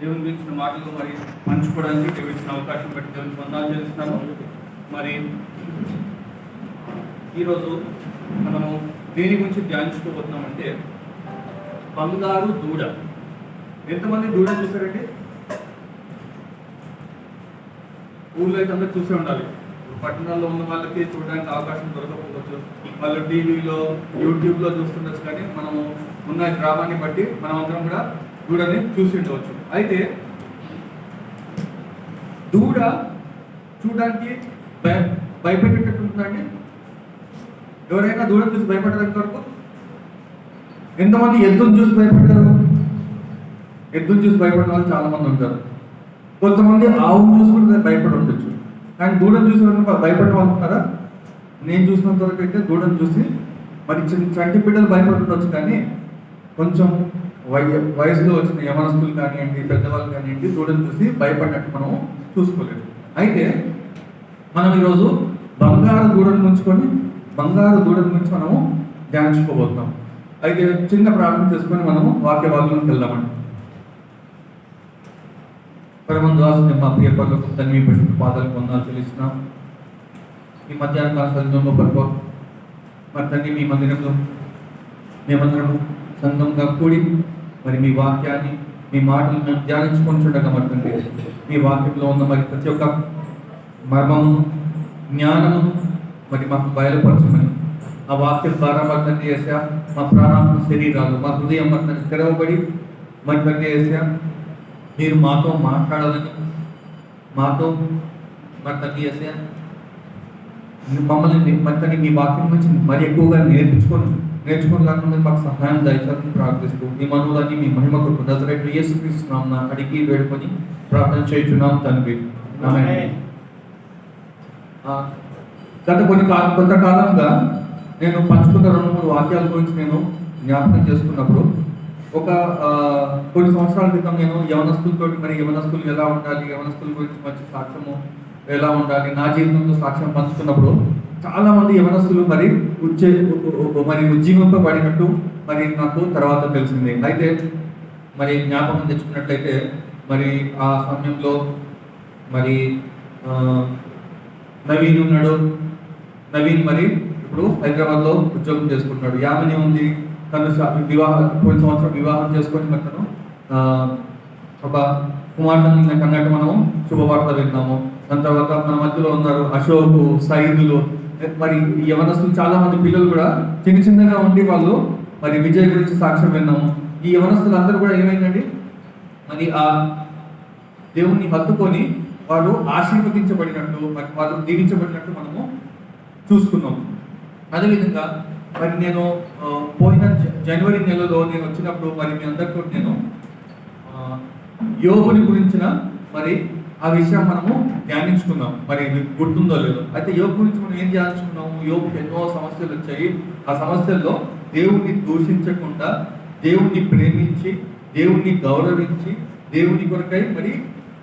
దేవుని గురించిన మాటలు మరి పంచుకోవడానికి దేవుడు ఇచ్చిన అవకాశం బట్టి దేవునికి వందనాలు చేస్తున్నాను. మరి ఈరోజు మనము దేని గురించి ధ్యానించుకోబోతున్నామంటే బంగారు దూడ. ఎంతమంది దూడ చూసారండి? ఊళ్ళో అయితే అందరూ చూసే ఉండాలి. పట్టణాల్లో ఉన్న వాళ్ళకి చూడడానికి అవకాశం దొరకకపోవచ్చు, వాళ్ళు టీవీలో యూట్యూబ్లో చూస్తుండొచ్చు. కానీ మనము ఉన్న గ్రామాన్ని బట్టి మనం అందరం కూడా దూడని చూసి ఉండవచ్చు. అయితే దూడ చూడడానికి భయపెట్టేటట్టు ఉంటుందండి. ఎవరైనా దూడను చూసి భయపడడానికి వరకు ఎంతమంది ఎద్దును చూసి భయపడతారు? ఎద్దును చూసి భయపడే వాళ్ళు చాలా మంది ఉంటారు. కొంతమంది ఆవును చూసి కూడా భయపడి ఉండొచ్చు. కానీ దూడను చూసి భయపడే వాళ్ళు ఉంటారా? నేను చూసినంత వరకు అయితే దూడను చూసి మరి చంటి బిడ్డలు భయపడి ఉండొచ్చు. కానీ కొంచెం వయసులో వచ్చిన యవనస్తులు కానివ్వండి, పెద్దవాళ్ళు కానివ్వండి, దూడను చూసి భయపడినట్టు మనం చూసుకోలేదు. అయితే మనం ఈరోజు బంగారు దూడను గురించి మనము ధ్యానించుకోబోతున్నాం. అయితే చిన్న ప్రార్థన చేసుకొని మనము వాక్య భాగంలోకి వెళ్దామండి. పరమందాసు మా ప్రియ పరులకు తండ్రి పరిశుద్ధ పాదాలకు వందనాలు చెల్లిస్తున్నాం. ఈ మధ్యాహ్న కాల సంఘంలో పడుకో మరి తండ్రి మీ మందిరంలో మేమందరము సంఘంగా కూడి మరి మీ వాక్యాన్ని, మీ మాటలు మేము ధ్యానించుకొని చూడగా మరి తండ్రి మీ వాక్యంలో ఉన్న మరి ప్రతి ఒక్క మర్మము, జ్ఞానము మరి మాకు బయలుపరచమని ఆ వాక్యం ద్వారా మరి తండ్రి చేసా మా ప్రాణాత్మ శరీరాలు, మా హృదయం మరి తండ్రి తెరవబడి మరి తండ్రి చేసా మీరు మాతో మాట్లాడాలని, మాతో మరి తండ్రి చేసా మమ్మల్ని మరి తండ్రి మీ వాక్యం నుంచి మరి ఎక్కువగా నేర్చుకోలేకుండా మాకు సహాయం దయచేసి ప్రార్థిస్తూ మీ మనవులని మీ మహిమ కొరకు నజరేయుడైన యేసుక్రీస్తు నామమున అడిగి వేడుకొని ప్రార్థన చేయుచున్నాం తండ్రి. ఆమేన్. గత కొంతకాలంగా నేను పంచుకున్న 2-3 వాక్యాల గురించి నేను జ్ఞాపకం చేసుకున్నప్పుడు కొన్ని సంవత్సరాల క్రితం నేను యవనస్తులతో మరి యవనస్తులు ఎలా ఉండాలి, యవనస్తుల గురించి మంచి సాక్ష్యము ఎలా ఉండాలి, నా జీవితంలో సాక్ష్యం పంచుకున్నప్పుడు చాలా మంది యవనస్తులు మరి ఉజ్జీవింపబడినట్టు మరి నాకు తర్వాత తెలిసింది. అయితే మరి జ్ఞాపకం తెచ్చుకున్నట్లయితే మరి ఆ సమయంలో మరి నవీన్ ఉన్నాడు. నవీన్ మరి ఇప్పుడు హైదరాబాద్లో ఉద్యోగం చేసుకుంటున్నాడు. యామిని ఉంది, తను పోయిన సంవత్సరం వివాహం చేసుకొని మరి తను ఒక కుమార్తెను కన్నట్టు మనము శుభవార్త విన్నాము. దాని తర్వాత మన మధ్యలో ఉన్నారు అశోక్, సైదులు, మరి యవనస్తులు చాలా మంది పిల్లలు కూడా చిన్నగా ఉండి వాళ్ళు మరి విజయ్ గురించి సాక్ష్యం విన్నాము. ఈ యవనస్తులు అందరూ కూడా ఏమైందండి మరి ఆ దేవుణ్ణి హత్తుకొని వాళ్ళు ఆశీర్వదించబడినట్టు, మరి వాళ్ళు దీవించబడినట్టు మనము చూసుకున్నాము. అదేవిధంగా మరి నేను పోయిన జనవరి నెలలో నేను వచ్చినప్పుడు మరి మీ అందరితో నేను యోగుని గురించిన మరి ఆ విషయం మనము ధ్యానించుకున్నాం. మరి గుర్తుందో లేదో. అయితే యోగు గురించి మనం ఏం ధ్యానించుకున్నాము? యోగుకి ఎన్నో సమస్యలు వచ్చాయి. ఆ సమస్యల్లో దేవుణ్ణి దూషించకుండా, దేవుణ్ణి ప్రేమించి, దేవుణ్ణి గౌరవించి, దేవుని కొరకై మరి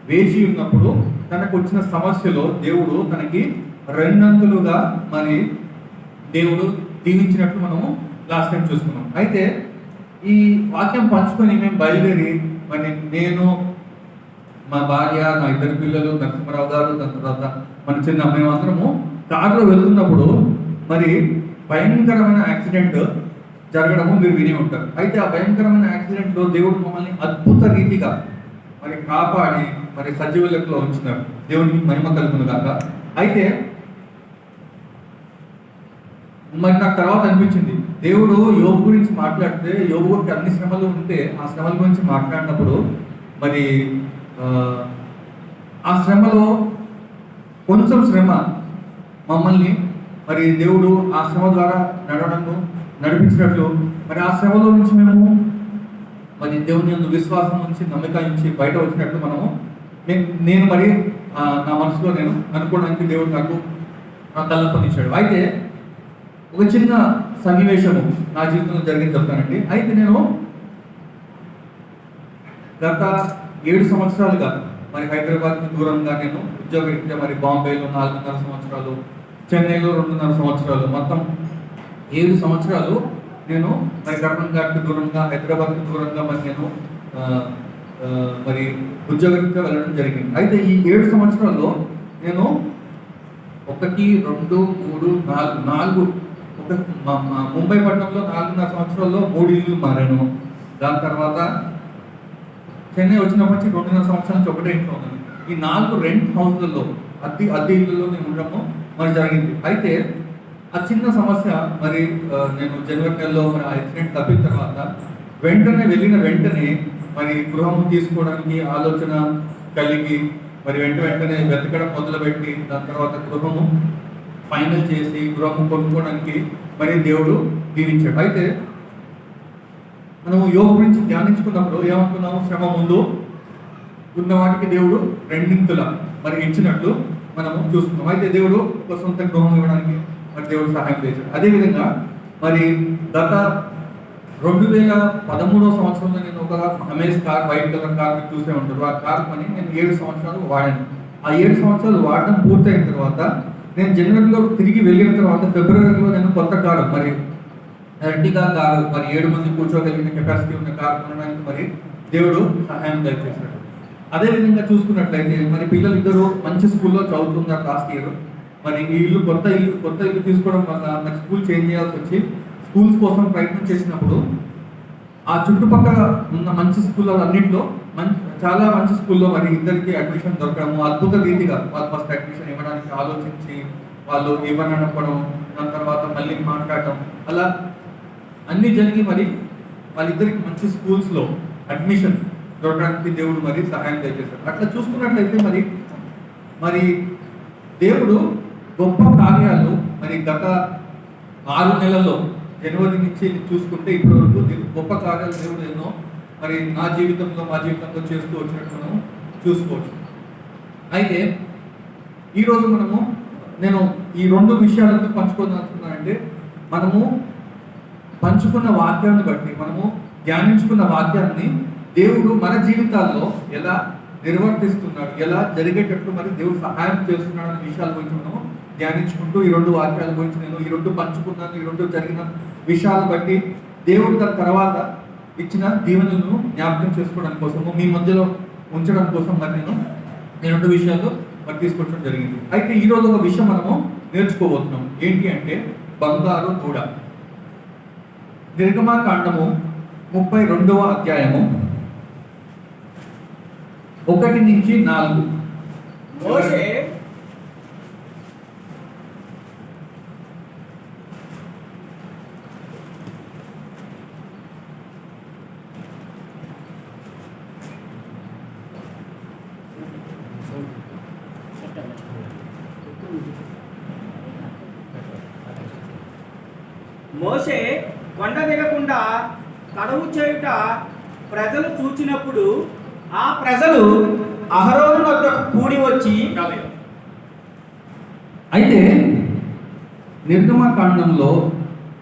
వేచి ఉన్నప్పుడు తనకు వచ్చిన సమస్యలో దేవుడు తనకి 2 అంతులుగా మరి దేవుడు దీవించినట్లు మనము లాస్ట్ టైం చూసుకున్నాం. అయితే ఈ వాక్యం పంచుకొని మేము బయలుదేరి మరి నేను, మా భార్య, నా 2 పిల్లలు, నరసింహరావు గారు, దాని తర్వాత మన చిన్న మేమందరము కారులో వెళ్తున్నప్పుడు మరి భయంకరమైన యాక్సిడెంట్ జరగడము మీరు విని ఉంటారు. అయితే ఆ భయంకరమైన యాక్సిడెంట్లో దేవుడు మమ్మల్ని అద్భుత రీతిగా మరి కాపాడి మరి సజీవ లెక్కలో ఉంచినారు. దేవునికి మహిమ కలుగును గాక. అయితే మరి నాకు తర్వాత అనిపించింది, దేవుడు యోగు గురించి మాట్లాడితే యోగుకి అన్ని శ్రమలు ఉంటే ఆ శ్రమల గురించి మాట్లాడినప్పుడు మరి ఆ శ్రమలో కొంచెం శ్రమ మమ్మల్ని మరి దేవుడు ఆ శ్రమ ద్వారా నడిపించినట్లు మరి ఆ శ్రమలో నుంచి మేము మరి దేవుని యందు విశ్వాసం నుంచి, నమ్మక నుంచి బయట వచ్చినట్లు నేను మరి నా మనసులో నేను అనుకోవడానికి దేవుడు నాకు తలపనిచ్చాడు. అయితే ఒక చిన్న సన్నివేశము నా జీవితంలో జరిగింది చెప్తానండి. అయితే నేను గత 7 సంవత్సరాలుగా మరి హైదరాబాద్కి దూరంగా నేను ఉద్యోగరీత్యా మరి బాంబేలో 4.5 సంవత్సరాలు, చెన్నైలో 2.5 సంవత్సరాలు, మొత్తం 7 సంవత్సరాలు నేను మరి కర్మంఘాట్కి దూరంగా, హైదరాబాద్కి దూరంగా మరి నేను మరి ఉద్యోగరీత్యా వెళ్ళడం జరిగింది. అయితే ఈ 7 సంవత్సరాల్లో నేను 1, 2, 3, 4 ఒక ముంబై పట్టణంలో 4.5 సంవత్సరాల్లో 3 ఇల్లు మారాను. దాని తర్వాత చెన్నై వచ్చినప్పటి నుంచి 2.5 సంవత్సరాల నుంచి ఒకటే ఇంట్లో ఉన్నాను. ఈ 4 రెంట్ హౌస్లలో అద్దె ఇళ్ళలో నేను ఉండడము మరి జరిగింది. అయితే ఆ చిన్న సమస్య మరి నేను జనవరి నెలలో మరి ఆ యాక్సిడెంట్ తప్పిన తర్వాత వెళ్ళిన వెంటనే మరి గృహము తీసుకోవడానికి ఆలోచన కలిగి మరి వెంటనే వెతకడం మొదలుపెట్టి దాని తర్వాత గృహము ఫైనల్ చేసి గృహము కొనుక్కోవడానికి మరి దేవుడు దీవించాడు. అయితే మనము యోగ గురించి ధ్యానించుకున్నప్పుడు ఏమనుకున్నాము? శ్రమ ముందు ఉన్న వాటికి దేవుడు రెండింతల మరి ఇచ్చినట్లు మనము చూస్తున్నాం. అయితే దేవుడు ఒక సొంత గృహం ఇవ్వడానికి మరి దేవుడు సహాయం చేశాడు. అదేవిధంగా మరి గత 2013 సంవత్సరంలో నేను ఒక amaze car, white colour car మీరు చూసే ఉంటారు. ఆ కార్ కొని నేను 7 సంవత్సరాలు వాడాను. ఆ 7 సంవత్సరాలు వాడడం పూర్తయిన తర్వాత నేను జనవరిలో తిరిగి వెళ్ళిన తర్వాత ఫిబ్రవరిలో నేను కొత్త కారు మరి ఎర్టిగా కారు మరి 7 మంది కూర్చోగలిగిన కెపాసిటీ ఉన్న కారు కొనడానికి మరి దేవుడు సహాయం దయచేశాడు. అదేవిధంగా చూసుకున్నట్లయితే మరి పిల్లలు ఇద్దరు మంచి స్కూల్లో చదువుతున్నారు లాస్ట్ ఇయర్. మరి ఈ కొత్త ఇల్లు తీసుకోవడం వల్ల మరి స్కూల్ చేంజ్ చేయాల్సి వచ్చి స్కూల్స్ కోసం ప్రయత్నం చేసినప్పుడు ఆ చుట్టుపక్కల ఉన్న మంచి స్కూల్లో అన్నింటిలో చాలా మంచి స్కూల్లో మరి ఇద్దరికి అడ్మిషన్ దొరకడము, అద్భుత రీతిగా వాళ్ళు ఫస్ట్ అడ్మిషన్ ఇవ్వడానికి ఆలోచించి వాళ్ళు ఇవ్వనప్పడం, దాని తర్వాత మళ్ళీ మాట్లాడటం, అలా అన్నీ జరిగి మరి వాళ్ళిద్దరికి మంచి స్కూల్స్లో అడ్మిషన్ దొరకడానికి దేవుడు మరి సహాయం దయచేశాడు. అట్లా చూసుకున్నట్లయితే మరి దేవుడు గొప్ప కార్యాలు మరి గత 6 నెలల్లో జనవరి నుంచి చూసుకుంటే ఇప్పటి వరకు గొప్ప కార్యాలు దేవుడు ఎన్నో మరి మా జీవితంలో చేస్తూ వచ్చినట్టు మనం చూసుకోవచ్చు. అయితే ఈరోజు నేను ఈ 2 విషయాలను పంచుకోదలుచుకున్నానంటే మనము పంచుకున్న వాక్యాన్ని బట్టి మనము ధ్యానించుకున్న వాక్యాన్ని దేవుడు మన జీవితాల్లో ఎలా నిర్వర్తిస్తున్నాడు, ఎలా జరిగేటట్లు మరి దేవుడు సహాయం చేస్తున్నాడు అనే విషయాల గురించి మనము ధ్యానించుకుంటూ ఈ 2 వాక్యాల గురించి నేను ఈ 2 పంచుకున్నాను. ఈ 2 జరిగిన విషయాలను బట్టి దేవుడు దాని తర్వాత ఇచ్చిన దీవెనలను జ్ఞాపకం చేసుకోవడం కోసము మీ మధ్యలో ఉంచడం కోసం మరి నేను ఈ 2 విషయాలు మరి తీసుకొచ్చడం జరిగింది. అయితే ఈరోజు ఒక విషయం మనము నేర్చుకోబోతున్నాం. ఏంటి అంటే బంగారు దూడ. నిర్గమకాండము 32వ అధ్యాయము 1 నుంచి 4. మోషే కొండ దిగకుండా కడవు చేయుట ప్రజలు చూచినప్పుడు ఆ ప్రజలు అహరోను వద్దకు కూడి వచ్చి, అయితే నిర్గమకాండంలో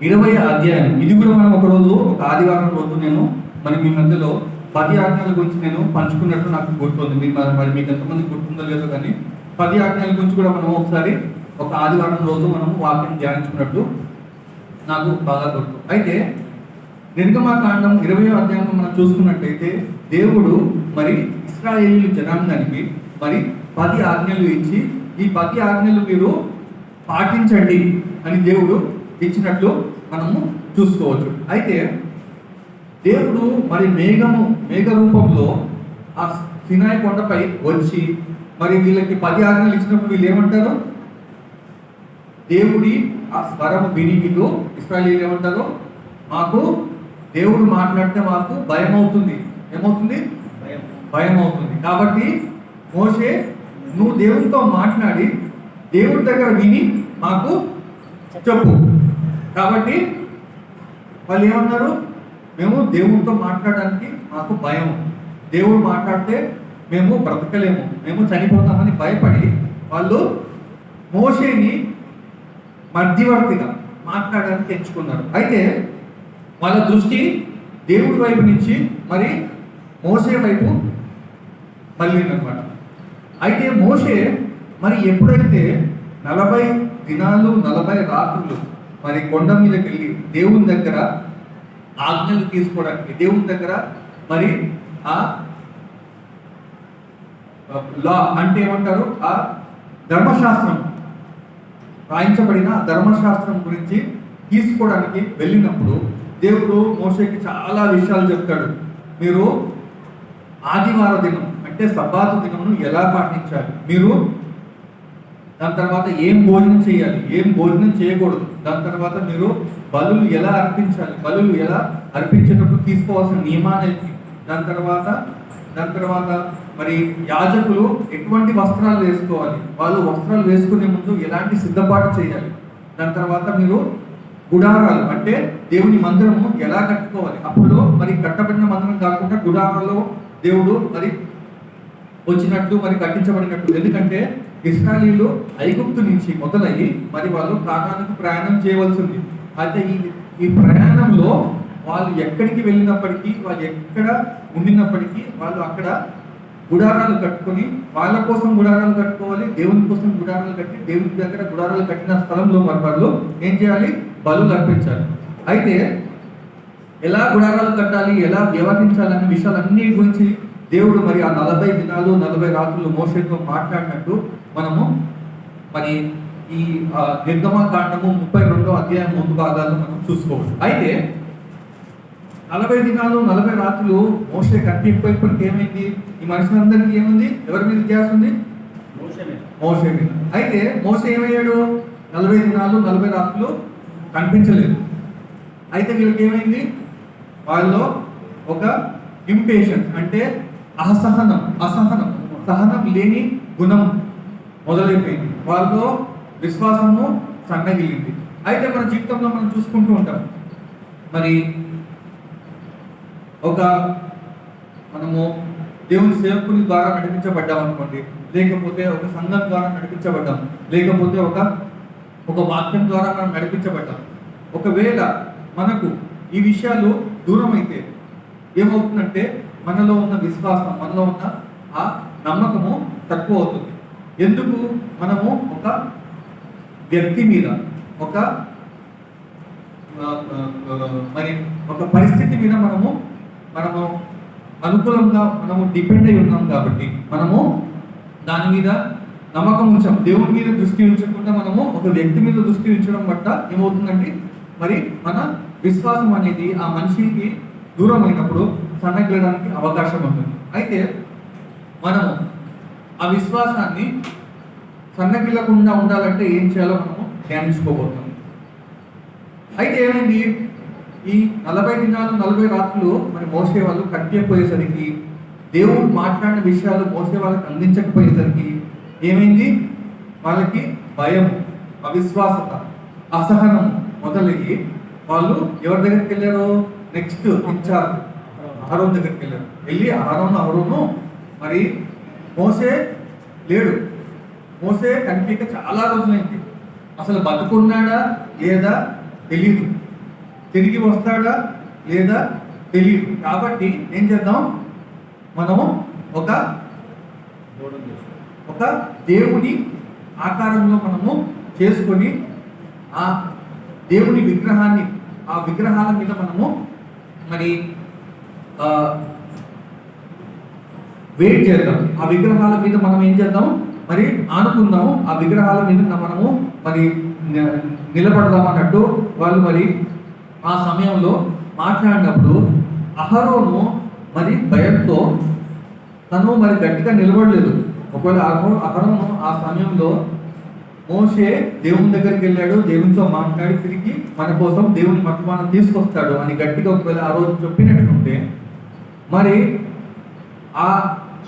20వ అధ్యాయం ఇది కూడా మనం ఒక ఆదివారం రోజు నేను మరి మీ మధ్యలో 10 ఆజ్ఞల గురించి నేను పంచుకున్నట్టు నాకు గుర్తుంది. మరి మీకు ఎంతమంది గుర్తుందో లేదో కానీ 10 ఆజ్ఞల గురించి కూడా మనం ఒకసారి ఒక ఆదివారం రోజు మనం వాక్యం ధ్యానించుకున్నట్టు నాకు బాగా గుర్తు. అయితే నిర్గమకాండం 20వ అధ్యాయంలో మనం చూసుకున్నట్టయితే దేవుడు మరి ఇశ్రాయేలు జనాంగానికి మరి 10 ఆజ్ఞలు ఇచ్చి ఈ 10 ఆజ్ఞలు మీరు పాటించండి అని దేవుడు ఇచ్చినట్లు మనము చూసుకోవచ్చు. అయితే దేవుడు మరి మేఘ రూపంలో ఆ సినాయి కొండపై వచ్చి మరి వీళ్ళకి 10 ఆజ్ఞలు ఇచ్చినప్పుడు వీళ్ళు ఏమంటారు? దేవుడి ఆ స్వరము విని వీళ్ళు ఇశ్రాయేలీయులు ఏమంటారు? మాకు దేవుడు మాట్లాడితే మాకు భయం అవుతుంది. ఏమవుతుంది? భయం అవుతుంది. కాబట్టి మోషే నువ్వు దేవునితో మాట్లాడి దేవుడి దగ్గర విని మాకు చెప్పు. కాబట్టి వాళ్ళు ఏమన్నారు? మేము దేవుడితో మాట్లాడడానికి మాకు భయం, దేవుడు మాట్లాడితే మేము బ్రతకలేము, మేము చనిపోతామని భయపడి వాళ్ళు మోషేని మధ్యవర్తిగా మాట్లాడడానికి ఎంచుకున్నారు. అయితే వాళ్ళ దృష్టి దేవుడి వైపు నుంచి మరి మోషే వైపు మళ్ళీనమాట. అయితే మోషే మరి ఎప్పుడైతే 40 దినాలు 40 రాత్రులు మరి కొండ మీదకి వెళ్ళి దేవుని దగ్గర ఆజ్ఞలు తీసుకోవడానికి, దేవుని దగ్గర మరి ఆ లా అంటే ఏమంటారు, ఆ ధర్మశాస్త్రం రాయించబడిన ధర్మశాస్త్రం గురించి తీసుకోవడానికి వెళ్ళినప్పుడు దేవుడు మోషేకి చాలా విషయాలు చెప్తాడు. మీరు ఆదివార దినం అంటే సబ్బాతు దినమును ఎలా పాటించాలి, మీరు దాని తర్వాత ఏం భోజనం చేయాలి, ఏం భోజనం చేయకూడదు, దాని తర్వాత మీరు బలులు ఎలా అర్పించాలి, బలులు ఎలా అర్పించేటప్పుడు తీసుకోవాల్సిన నియమాలు ఏంటి, దాని తర్వాత మరి యాజకులు ఎటువంటి వస్త్రాలు వేసుకోవాలి, వాళ్ళు వస్త్రాలు వేసుకునే ముందు ఎలాంటి సిద్ధపాటు చేయాలి, దాని తర్వాత మీరు గుడారాలు అంటే దేవుని మందిరము ఎలా కట్టుకోవాలి. అప్పుడు మరి కట్టబడిన మందిరం కాకుండా గుడారాల్లో దేవుడు మరి వచ్చినట్టు మరి కట్టించబడినట్టు. ఎందుకంటే ఇశ్రాయేలీయులు ఐగుప్తు నుంచి మొదలయ్యి మరి వాళ్ళు కానానుకు ప్రయాణం చేయవలసింది. అయితే ఈ ప్రయాణంలో వాళ్ళు ఎక్కడికి వెళ్ళినప్పటికీ, వాళ్ళు ఎక్కడ ఉండినప్పటికీ వాళ్ళు అక్కడ గుడారాలు కట్టుకొని వాళ్ళ కోసం గుడారాలు కట్టుకోవాలి, దేవుని కోసం గుడారాలు కట్టి దేవుని దగ్గర గుడారాలు కట్టిన స్థలంలో మరి వాళ్ళు ఏం చేయాలి, బలులు అర్పించాలి. అయితే ఎలా గుడారాలు కట్టాలి, ఎలా వ్యవహరించాలి అనే విషయాలన్నీ గురించి దేవుడు మరి ఆ 40 దినాలు 40 రాత్రులు మోషేతో మాట్లాడినట్టు మనము మరి ఈ నిర్గమకాండము 32వ అధ్యాయం ముందు భాగాల్లో మనం చూసుకోవచ్చు. అయితే 40 దినాలు 40 రాత్రులు మోషే కట్టిపోయినప్పటికీ ఏమైంది, ఈ మనుషులందరికీ ఏముంది, ఎవరి మీద ధ్యాస ఉంది, మోషే మీద. అయితే మోషే ఏమయ్యాడు, 40 దినాలు 40 రాత్రులు కనిపించలేదు. అయితే వీళ్ళకి ఏమైంది, వాళ్ళలో ఒక ఇంపేషన్స్ అంటే సహనం లేని గుణం మొదలైపోయింది, వాళ్ళలో విశ్వాసము సన్నగిలింది. అయితే మన జీవితంలో మనం చూసుకుంటూ ఉంటాం, మరి మనము దేవుని సేవకుని ద్వారా నడిపించబడ్డాం అనుకోండి, లేకపోతే ఒక సంఘం ద్వారా నడిపించబడ్డాం, లేకపోతే ఒక వాక్యం ద్వారా మనం నడిపించబడ్డాం. ఒకవేళ మనకు ఈ విషయాలు దూరం అయితే ఏమవుతుందంటే మనలో ఉన్న విశ్వాసం, మనలో ఉన్న ఆ నమ్మకము తక్కువ అవుతుంది. ఎందుకు, మనము ఒక వ్యక్తి మీద మరి ఒక పరిస్థితి మీద మనము అనుకూలంగా మనము డిపెండ్ అయి ఉన్నాం కాబట్టి మనము దాని మీద నమ్మకం ఉంచాం. దేవుని మీద దృష్టి ఉంచకుండా మనము ఒక వ్యక్తి మీద దృష్టి ఉంచడం బట్ట ఏమవుతుందంటే మరి మన విశ్వాసం అనేది ఆ మనిషికి దూరం అయినప్పుడు సన్నగిలడానికి అవకాశం ఉంటుంది. అయితే మనము ఆ విశ్వాసాన్ని సన్నగిల్లకుండా ఉండాలంటే ఏం చేయాలో మనము ధ్యానించుకోబోతున్నాం. అయితే ఏమైంది, ఈ 40 దినాలు 40 రాత్రులు మరి మోసే వాళ్ళు కట్టిపోయేసరికి, దేవుడు మాట్లాడిన విషయాలు మోసే వాళ్ళకి అందించకపోయేసరికి ఏమైంది, వాళ్ళకి భయం, అవిశ్వాసత, అసహనం మొదలయ్యి వాళ్ళు ఎవరి దగ్గరికి వెళ్ళారు, నెక్స్ట్ ఇన్ఛార్జ్ అహరోను దగ్గరికి వెళ్ళారు. వెళ్ళి అహరోను మరి మోసే లేడు, మోసే కనిపించక చాలా రోజులైంది, అసలు బతుకున్నాడా లేదా తెలియదు, తిరిగి వస్తాడా లేదా తెలియదు. కాబట్టి ఏం చేద్దాం, మనము ఒక దేవుని ఆకారంలో మనము చేసుకొని ఆ దేవుని విగ్రహాన్ని, ఆ విగ్రహాల మీద మనము మరి వెయిట్ చేద్దాం. ఆ విగ్రహాల మీద మనం ఏం చేద్దాం, మరి ఆనుకుందాము, ఆ విగ్రహాల మీద మనము మరి నిలబడదాం అన్నట్టు వాళ్ళు మరి ఆ సమయంలో మాట్లాడినప్పుడు అహరోను మరి భయంతో తను మరి గట్టిగా నిలబడలేదు. ఒకవేళ అహరోను ఆ సమయంలో మోషే దేవుని దగ్గరికి వెళ్ళాడు, దేవునితో మాట్లాడి తిరిగి మన కోసం దేవుని వర్తమానం తీసుకొస్తాడు అని గట్టిగా ఒకవేళ ఆ రోజు చెప్పినట్టుంటే మరి ఆ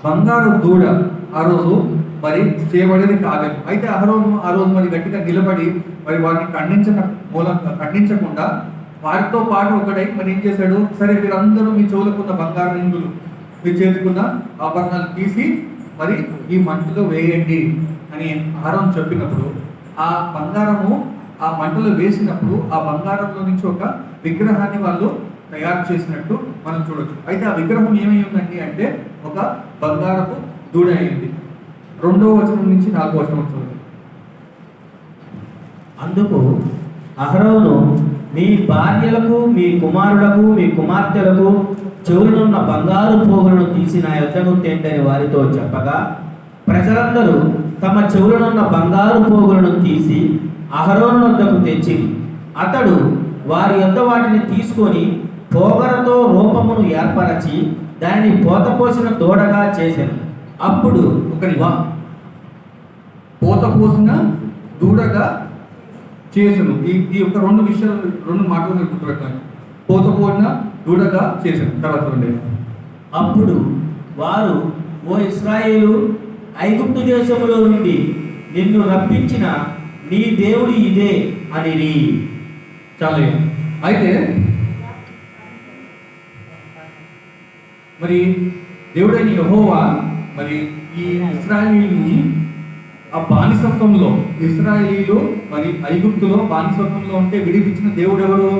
బంగారు దూడ ఆ రోజు మరి చేయబడేది కాలేదు. అయితే అహరోను ఆ రోజు మరి గట్టిగా నిలబడి మరి వారిని ఖండించకుండా వారితో పాటు ఒకడై మరి ఏం చేశాడు, సరే మీరందరూ మీ చెవులకున్న బంగారు రింగులు, మీ చేతికున్న ఆభరణాలు తీసి మరి ఈ మంటలో వేయండి అని అహరోను చెప్పినప్పుడు ఆ బంగారము ఆ మంటలో వేసినప్పుడు ఆ బంగారంలో నుంచి ఒక విగ్రహాన్ని వాళ్ళు తయారు చేసినట్టు మనం చూడొచ్చు. అయితే ఆ విగ్రహం ఏమై ఉందండి అంటే ఒక బంగారపు దూడ అయింది. 2వ వచనం నుంచి 4వ వచనం చూడండి. అందుకు అహరోను, మీ భార్యలకు, మీ కుమారులకు, మీ కుమార్తెలకు చెవులున్న బంగారు పోగులను తీసి నా యొద్దకు తెండని వారితో చెప్పగా, ప్రజలందరూ తమ చెవులనున్న బంగారు పోగులను తీసి అహరోను వద్దకు తెచ్చిరి. అతడు వారి యొద్ద వాటిని తీసుకొని పోగరతో రూపమును ఏర్పరచి దానిని పోతపోసిన దూడగా చేసెను. అప్పుడు పోత పోసిన దూడగా చేసెను. ఈ యొక్క రెండు మాటలు మీరు గుర్తుపెట్టాను. పోత పోసిన దూడగా చేసెను. తర్వాత ఉండేది. అప్పుడు వారు, ఓ ఇశ్రాయేలు, ఐగుప్తు దేశములో నుండి నిన్ను రప్పించిన నీ దేవుడు ఇదే అనిరి. చాలు. అయితే మరి దేవుడైన యెహోవా మరి ఈ ఇశ్రాయేలుని ఆ బానిసత్వంలో, ఇశ్రాయేలీలు మరి ఐగుప్తులో బానిసత్వంలో ఉంటే విడిపించిన దేవుడు ఎవరు?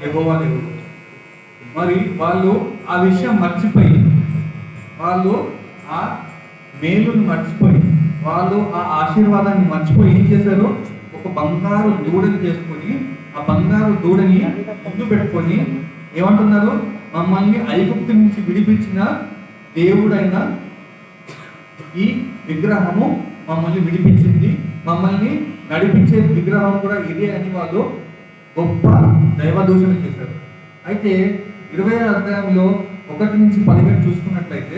యెహోవా దేవుడు. మరి వాళ్ళు ఆ విషయం మర్చిపోయి, వాళ్ళు ఆ మేలుని మర్చిపోయి, వాళ్ళు ఆ ఆశీర్వాదాన్ని మర్చిపోయి ఏం చేశారు? ఒక బంగారు దూడని చేసుకొని ఆ బంగారు దూడని ముందు పెట్టుకొని ఏమంటున్నారు? మమ్మల్ని ఐగుప్తు నుంచి విడిపించిన దేవుడైన ఈ విగ్రహము మమ్మల్ని విడిపించింది, మమ్మల్ని నడిపించే విగ్రహం కూడా ఇదే అని వాళ్ళు గొప్ప దైవదూషణ చేశారు. అయితే 20వ అధ్యాయంలో 1 నుంచి 17 చూసుకున్నట్లయితే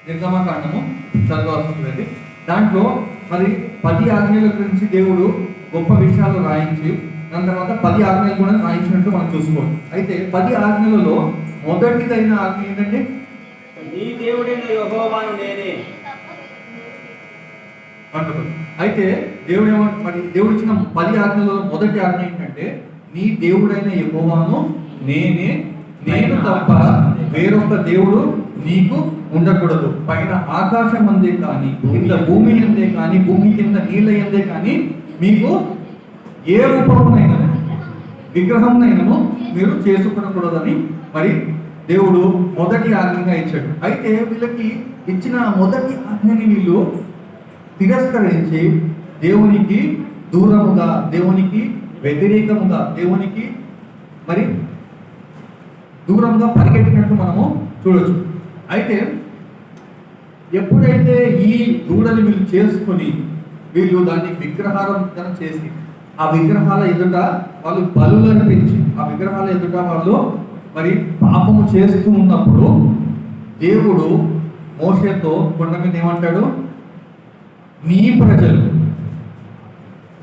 నిర్గమకాండము చదవాల్సింది. దాంట్లో మరి 10 ఆజ్ఞల గురించి దేవుడు గొప్ప విషయాలు రాయించి దాని తర్వాత 10 ఆజ్ఞలు కూడా రాయించినట్టు మనం చూసుకోవాలి. అయితే 10 ఆజ్ఞలలో మొదటిదైన ఆజ్ఞ ఏంటంటే నీ దేవుడైన యెహోవాను నేనే అంటారు. అయితే దేవుడు ఇచ్చిన 10 ఆజ్ఞలలో మొదటి ఆజ్ఞ ఏంటంటే నీ దేవుడైన యెహోవాను నేను తప్ప వేరొక దేవుడు నీకు ఉండకూడదు. పైన ఆకాశం అందే కానీ, కింద భూమి అందే కానీ, భూమి కింద నీళ్ళ అందే కానీ మీకు ఏ రూపమునైనా విగ్రహంనైనను మీరు చేసుకునకూడదని మరి దేవుడు మొదటి ఆజ్ఞగా ఇచ్చాడు. అయితే వీళ్ళకి ఇచ్చిన మొదటి ఆజ్ఞని వీళ్ళు తిరస్కరించి దేవునికి దూరముగా, దేవునికి వ్యతిరేకముగా, దేవునికి మరి దూరంగా పరిగెట్టినట్టు మనము చూడొచ్చు. అయితే ఎప్పుడైతే ఈ దూడని వీళ్ళు చేసుకొని వీళ్ళు దాన్ని విగ్రహారాధన చేసి ఆ విగ్రహాల ఎదుట వాళ్ళు బలులు అర్పించి ఆ విగ్రహాల ఎదుట వాళ్ళు మరి పాపము చేస్తూ ఉన్నప్పుడు దేవుడు మోషేతో కొండ మీద ఏమంటాడు? నీ ప్రజలు,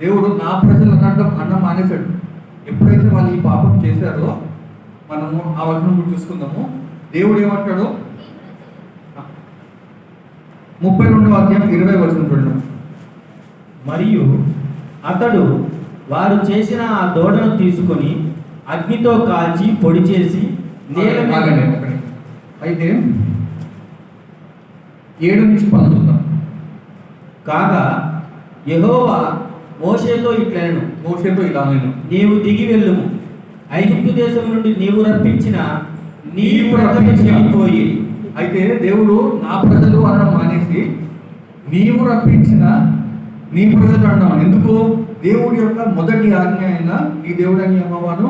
దేవుడు నా ప్రజలు అన్న మానేశాడు. ఎప్పుడైతే వాళ్ళు ఈ పాపం చేశారో మనము ఆ వచనం కూడా చూసుకుందాము. దేవుడు ఏమంటాడు? 32వ అధ్యాయం 20వ వచనం చూడండి. మరియు అతడు వారు చేసిన ఆ దూడను తీసుకొని అగ్నితో కాల్చి పొడి చేసి నేల మీద. అయితే 7 నుంచి 10 కాగా యెహోవా మోషేతో ఇట్లనెను, మోషేతో ఇలా నేను నీవు దిగి వెళ్ళుము, ఐగుప్తు దేశం నుండి నీవు రప్పించిన నీ ప్రజలు చెడిపోయి. అయితే దేవుడు నా ప్రజలు అనడం మానేసి నీవు రప్పించిన నీ ప్రజలు అన్నాం. ఎందుకు? దేవుడి యొక్క మొదటి ఆజ్ఞ అయిన ఈ దేవుడని యెహోవాను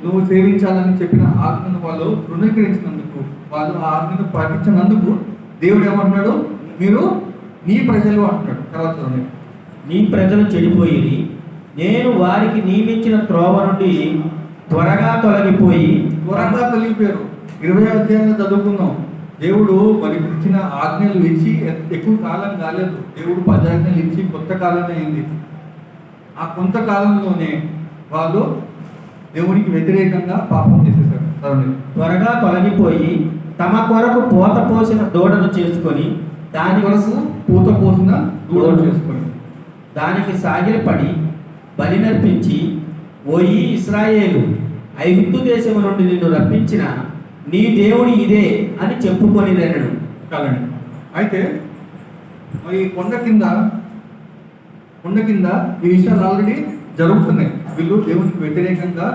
నువ్వు సేవించాలని చెప్పిన ఆజ్ఞను వాళ్ళు తృణీకరించినందుకు, వాళ్ళు ఆ ఆజ్ఞను పాటించినందుకు దేవుడు ఏమంటున్నాడు? మీరు నీ ప్రజలు అంటున్నాడు. తర్వాత నీ ప్రజలు చెడిపోయి నేను వారికి నియమించిన త్రోవ నుండి త్వరగా తొలగిపోయారు. 20వ అధ్యాయంలో చదువుకుందాం. దేవుడు మరి ఇచ్చిన ఆజ్ఞలు ఇచ్చి ఎక్కువ కాలం కాలేదు. దేవుడు 10 ఆజ్ఞలు ఇచ్చి కొంత కాలమే అయింది. ఆ కొంతకాలంలోనే వాళ్ళు దేవునికి వ్యతిరేకంగా పాపం చేసేసారు. త్వరగా తొలగిపోయి తమ కొరకు పూత పోసిన దూడను చేసుకొని దాని కొరకు పూత పోసిన దూడను చేసుకొని దానికి సాగిలపడి బలి నర్పించి, ఓయి ఇశ్రాయేలు, ఐగుప్తు దేశము నుండి నిన్ను రప్పించిన నీ దేవుడు ఇదే అని చెప్పుకొని నేను కాదండి. అయితే మరి కొండ కింద ఈ విషయాలు ఆల్రెడీ జరుగుతున్నాయి. వీళ్ళు దేవునికి వ్యతిరేకంగా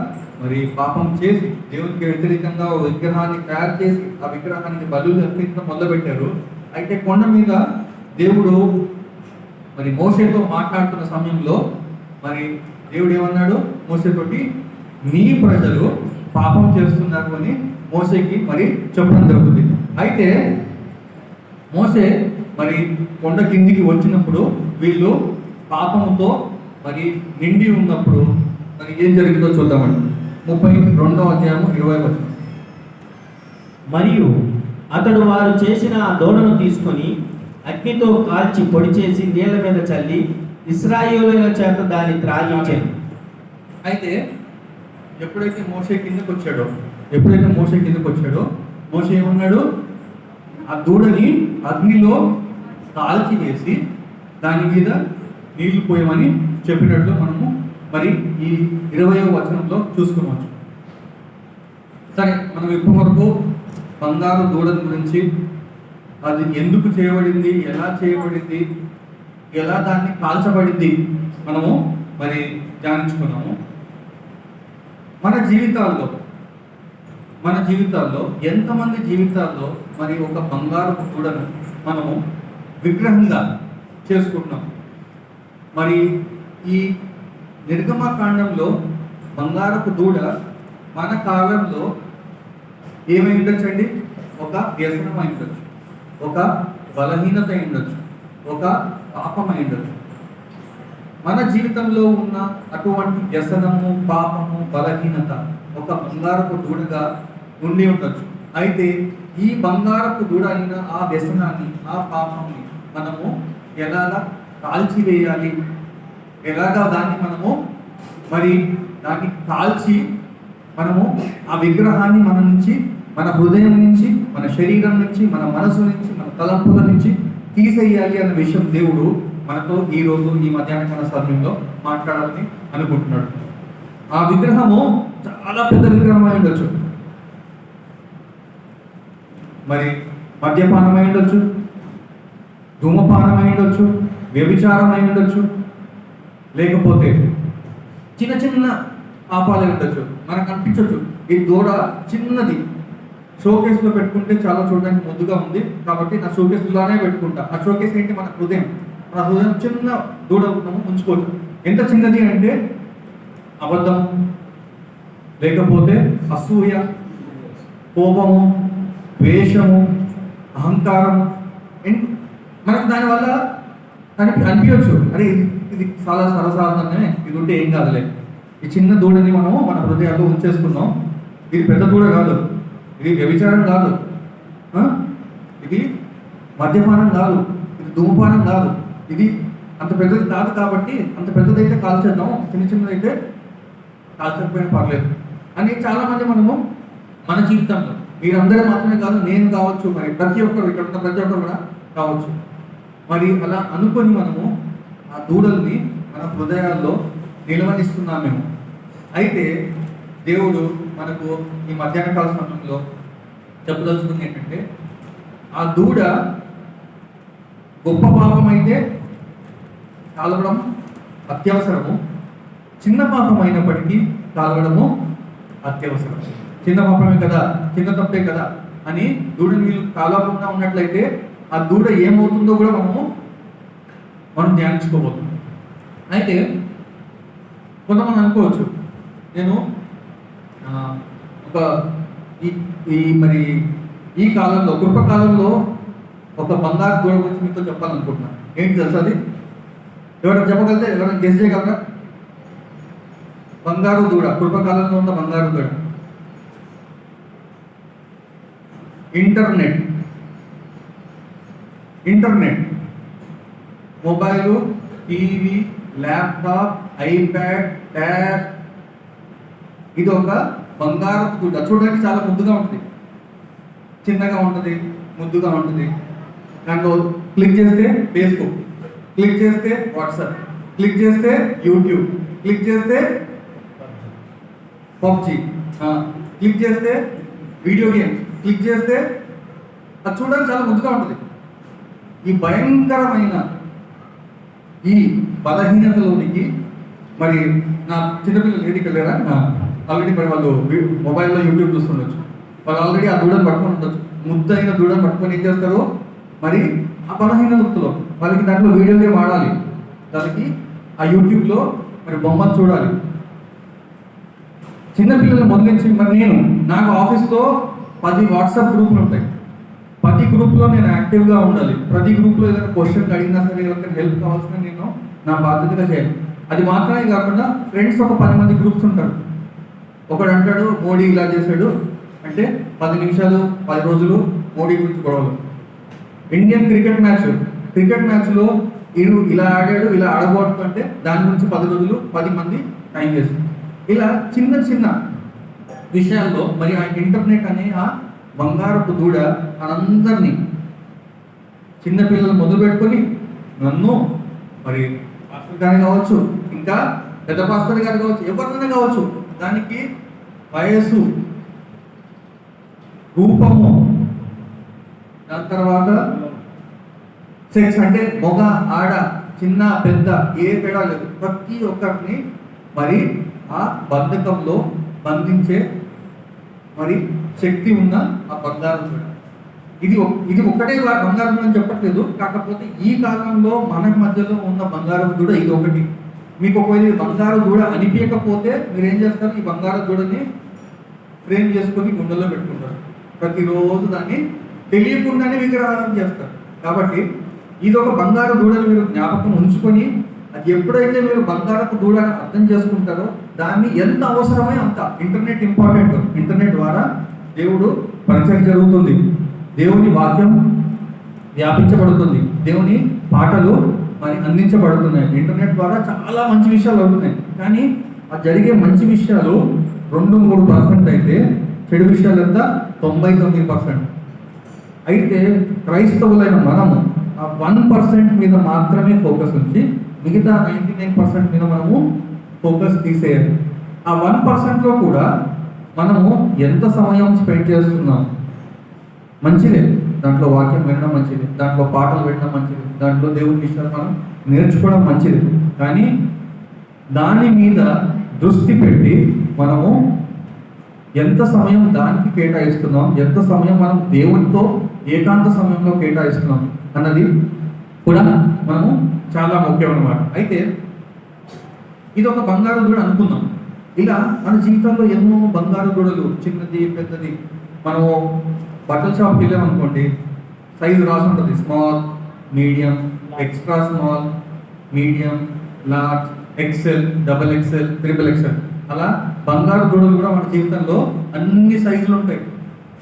మరి పాపం చేసి దేవునికి వ్యతిరేకంగా ఒక విగ్రహాన్ని తయారు చేసి ఆ విగ్రహానికి బలులు అర్పించడం మొదలుపెట్టారు. అయితే కొండ మీద దేవుడు మరి మోషేతో మాట్లాడుతున్న సమయంలో మరి దేవుడు ఏమన్నాడు? మోషేతోటి నీ ప్రజలు పాపం చేస్తున్నారు అని మోషేకి మరి చెప్పడం జరుగుతుంది. అయితే మోషే మరి కొండ కిందికి వచ్చినప్పుడు వీళ్ళు పాపముతో మరి నిండి ఉన్నప్పుడు మరి ఏం జరిగిందో చూద్దామండి. 32వ అధ్యాయం 20వ వచనం. మరియు అతడు వారు చేసిన ఆ దూడను తీసుకొని అగ్నితో కాల్చి పొడి చేసి నీళ్ల మీద చల్లి ఇశ్రాయేలీయుల చేత దాన్ని త్రాగించాను. అయితే ఎప్పుడైతే మోషే కిందకు వచ్చాడో మోషే ఏమన్నాడు? ఆ దూడని అగ్నిలో కాల్చి వేసి దాని మీద నీళ్లు పోయమని చెప్పినట్లు మనము మరి ఈ 20వ వచనంలో చూసుకోవచ్చు. సరే, మనం ఇప్పటి వరకు బంగారు దూడల గురించి, అది ఎందుకు చేయబడింది, ఎలా చేయబడింది, ఎలా దాన్ని కాల్చబడింది మనము మరి ధ్యానించుకున్నాము. మన జీవితాల్లో ఎంతమంది జీవితాల్లో మరి ఒక బంగారు దూడను మనము విగ్రహంగా చేసుకుంటున్నాం. మరి ఈ నిర్గమకాండంలో బంగారపు దూడ మన కాలంలో ఏమై ఉండొచ్చండి? ఒక వ్యసనం అయి ఉండొచ్చు, ఒక బలహీనత అయి ఉండొచ్చు, ఒక పాపం అయి ఉండొచ్చు. మన జీవితంలో ఉన్న అటువంటి వ్యసనము, పాపము, బలహీనత ఒక బంగారపు దూడగా ఉండి ఉండొచ్చు. అయితే ఈ బంగారపు దూడ అయిన ఆ వ్యసనాన్ని, ఆ పాపాన్ని మనము ఎలాగా కాల్చివేయాలి, ఎలాగా దాన్ని మనము మరి దాన్ని కాల్చి మనము ఆ విగ్రహాన్ని మన నుంచి, మన హృదయం నుంచి, మన శరీరం నుంచి, మన మనసు నుంచి, మన తలంపుల నుంచి తీసేయాలి అన్న విషయం దేవుడు మనతో ఈరోజు ఈ మధ్యాహ్నకాల సమయంలో మాట్లాడాలని అనుకుంటున్నాడు. ఆ విగ్రహము చాలా పెద్ద విగ్రహం అయి ఉండొచ్చు. మరి మద్యపానం అయి ఉండొచ్చు, ధూమపానం అయి ఉండొచ్చు, వ్యభిచారం అయి ఉండొచ్చు, లేకపోతే చిన్న చిన్న పాపాలు అయి ఉండొచ్చు. మనకు అనిపించవచ్చు ఈ దూడ చిన్నది, షోకేస్లో పెట్టుకుంటే చాలా చూడడానికి ముద్దుగా ఉంది కాబట్టి నా షోకేస్లోనే పెట్టుకుంటా. ఆ షోకేస్ ఏంటి? మన హృదయం. మన హృదయం చిన్న దూడ ఉంచుకోవచ్చు. ఎంత చిన్నది అంటే అబద్ధం, లేకపోతే అసూయ, కోపము, ద్వేషము, అహంకారం. మనకు దానివల్ల అనిపించవచ్చు, అరే ఇది చాలా సర్వసాధారణమే, ఇది ఉంటే ఏం కాదులే. ఈ చిన్న దూడని మనము మన హృదయాల్లో ఉంచేసుకున్నాం. ఇది పెద్ద దూడ కాదు, ఇది వ్యభిచారం కాదు, ఇది మద్యపానం కాదు, ఇది ధూమపానం కాదు, ఇది అంత పెద్దది కాదు. కాబట్టి అంత పెద్దదైతే కాల్చేద్దాం, చిన్న చిన్నదైతే కాల్చకపోయినా పర్లేదు అని చాలామంది మనము మన జీవితంలో, మీరందరూ మాత్రమే కాదు, నేను కావచ్చు, మరి ప్రతి ఒక్కరు, ఇక్కడ ఉన్న ప్రతి ఒక్కరు కూడా కావచ్చు, మరి అలా అనుకొని మనము ఆ దూడల్ని మన హృదయాల్లో నిలవనిస్తున్నామేమో. అయితే దేవుడు మనకు ఈ మధ్యాహ్నకాల సమయంలో చెప్పదలుచుకుంది ఏంటంటే, ఆ దూడ గొప్ప పాపం అయితే కాలవడం అత్యవసరము, చిన్న పాపం అయినప్పటికీ కాలవడము అత్యవసరం. చిన్న పాపమే కదా, చిన్న తప్పే కదా అని దూడ నీళ్ళు కాలవకుండా ఉన్నట్లయితే ఆ దూడ ఏమవుతుందో కూడా మనం ధ్యానించుకోబోతున్నాం. అయితే కొంతమంది అనుకోవచ్చు, నేను ఒక మరి ఈ కాలంలో, కృపకాలంలో ఒక బంగారు దూడ గురించి మీతో చెప్పాలనుకుంటున్నాను. ఏంటి తెలుసా అది? ఎవరైనా చెప్పగలితే, ఎవరైనా గెస్ చేయగలరా? బంగారు దూడ, కృపకాలంలో ఉన్న బంగారు దూడ. Internet, mobile, TV, laptop, iPad, tab, ఇది ఒక బంగారు దూడ. చూడడానికి చాలా ముద్దుగా ఉంటుంది, చిన్నగా ఉంటుంది, ముద్దుగా ఉంటుంది. దాంట్లో క్లిక్ చేస్తే ఫేస్బుక్, క్లిక్ చేస్తే వాట్సాప్, క్లిక్ చేస్తే యూట్యూబ్, క్లిక్ చేస్తే పబ్జి, క్లిక్ చేస్తే వీడియో గేమ్స్, క్లిక్ చేస్తే అది చూడడానికి చాలా ముద్దుగా ఉంటుంది. ఈ భయంకరమైన ఈ బలహీనతలోనికి మరి నా చిన్నపిల్లలు ఏడికి వెళ్ళారా? ఆల్రెడీ మరి వాళ్ళు మొబైల్లో యూట్యూబ్ చూస్తుండొచ్చు. వాళ్ళు ఆల్రెడీ ఆ దూడను పట్టుకొని ఉండొచ్చు. ముద్దైన దూడను పట్టుకొని ఏం చేస్తారు? మరి ఆ బలహీన వృత్తిలో వాళ్ళకి దాంట్లో వీడియో గేమ్ ఆడాలి, దానికి ఆ యూట్యూబ్లో మరి బొమ్మలు చూడాలి. చిన్నపిల్లలు మొదలించి, మరి నాకు ఆఫీస్లో 10 వాట్సాప్ గ్రూపులు ఉంటాయి, ప్రతి గ్రూప్లో నేను యాక్టివ్గా ఉండాలి. ప్రతి గ్రూప్లో ఏదైనా క్వశ్చన్ అడిగినా సరే, ఎవరికైనా హెల్ప్ కావాల్సిన నేను నా బాధ్యతగా చేయాలి. అది మాత్రమే కాకుండా ఫ్రెండ్స్ ఒక 10 మంది గ్రూప్స్ ఉంటారు. ఒకడు అంటాడు మోడీ ఇలా చేశాడు అంటే 10 నిమిషాలు 10 రోజులు మోడీ గురించి గొడవలు. ఇండియన్ క్రికెట్ మ్యాచ్లో వీడు ఇలా ఆడాడు, ఇలా ఆడబోటు అంటే దాని గురించి 10 రోజులు 10 మంది టైం వేస్తారు. ఇలా చిన్న చిన్న విషయాల్లో మరి ఆ ఇంటర్నెట్ అనే ఆ బంగారపు దూడ మనందరినీ, చిన్నపిల్లలు మొదలు పెట్టుకొని నన్ను, మరి పాస్టర్ గారు కావచ్చు, ఇంకా పెద్ద పాస్టర్ గారు కావచ్చు, ఎవరినైనా కావచ్చు, దానికి వయస్సు, రూపము, దాని తర్వాత సెక్స్ అంటే మొగ ఆడ, చిన్న పెద్ద ఏ తేడా లేదు. ప్రతి ఒక్కరిని మరి ఆ బంధకంలో బంధించే మరి శక్తి ఉన్న ఆ బంగారం దూడ. ఇది ఒక్కటే బంగారం అని చెప్పట్లేదు. కాకపోతే ఈ కాలంలో మన మధ్యలో ఉన్న బంగారం దూడ ఇది ఒకటి. మీకు ఒకవేళ బంగారు దూడ అనిపించకపోతే మీరు ఏం చేస్తారు? ఈ బంగారు దూడని ఫ్రేమ్ చేసుకొని గుండెల్లో పెట్టుకుంటారు. ప్రతిరోజు దాన్ని తెలియకుండానే విగ్రహారం చేస్తారు. కాబట్టి ఇది ఒక బంగారు దూడని మీరు జ్ఞాపకం ఉంచుకొని, అది ఎప్పుడైతే మీరు బంగారపు దూడని అర్థం చేసుకుంటారో దాన్ని ఎంత అవసరమో అంత. Internet important. ఇంటర్నెట్ ద్వారా దేవుడు పరిచయం జరుగుతుంది, దేవుని వాక్యం వ్యాపించబడుతుంది, దేవుని పాటలు మరి అందించబడుతున్నాయి. ఇంటర్నెట్ ద్వారా చాలా మంచి విషయాలు అవుతున్నాయి. కానీ ఆ జరిగే మంచి విషయాలు 2-3% అయితే చెడు విషయాలు ఎంత 99%. అయితే క్రైస్తవులైన మనము ఆ 1% మీద మాత్రమే ఫోకస్ ఉంచి మిగతా 99% మీద మనము ఫోకస్ తీసేయాలి. ఆ 1%లో కూడా మనము ఎంత సమయం స్పెండ్ చేస్తున్నాం మంచిదే. దాంట్లో వాక్యం వినడం మంచిది, దాంట్లో పాటలు వినడం మంచిది, దాంట్లో దేవుని విషయాలు మనం నేర్చుకోవడం మంచిది. కానీ దాని మీద దృష్టి పెట్టి మనము ఎంత సమయం దానికి కేటాయిస్తున్నాం, ఎంత సమయం మనం దేవునితో ఏకాంత సమయంలో కేటాయిస్తున్నాం అన్నది కూడా మనము చాలా ముఖ్యం అన్నమాట. అయితే ఇది ఒక బంగారు దూడ అనుకుందాం. ఇలా మన జీవితంలో ఎన్నో బంగారు దూడలు, చిన్నది పెద్దది. మనము బట్టల షాప్కి వెళ్ళామనుకోండి, సైజు రాసి ఉంటుంది. Small, medium, extra small, medium, large, XL, XXL, XXL. అలా బంగారు దూడలు కూడా మన జీవితంలో అన్ని సైజులు ఉంటాయి.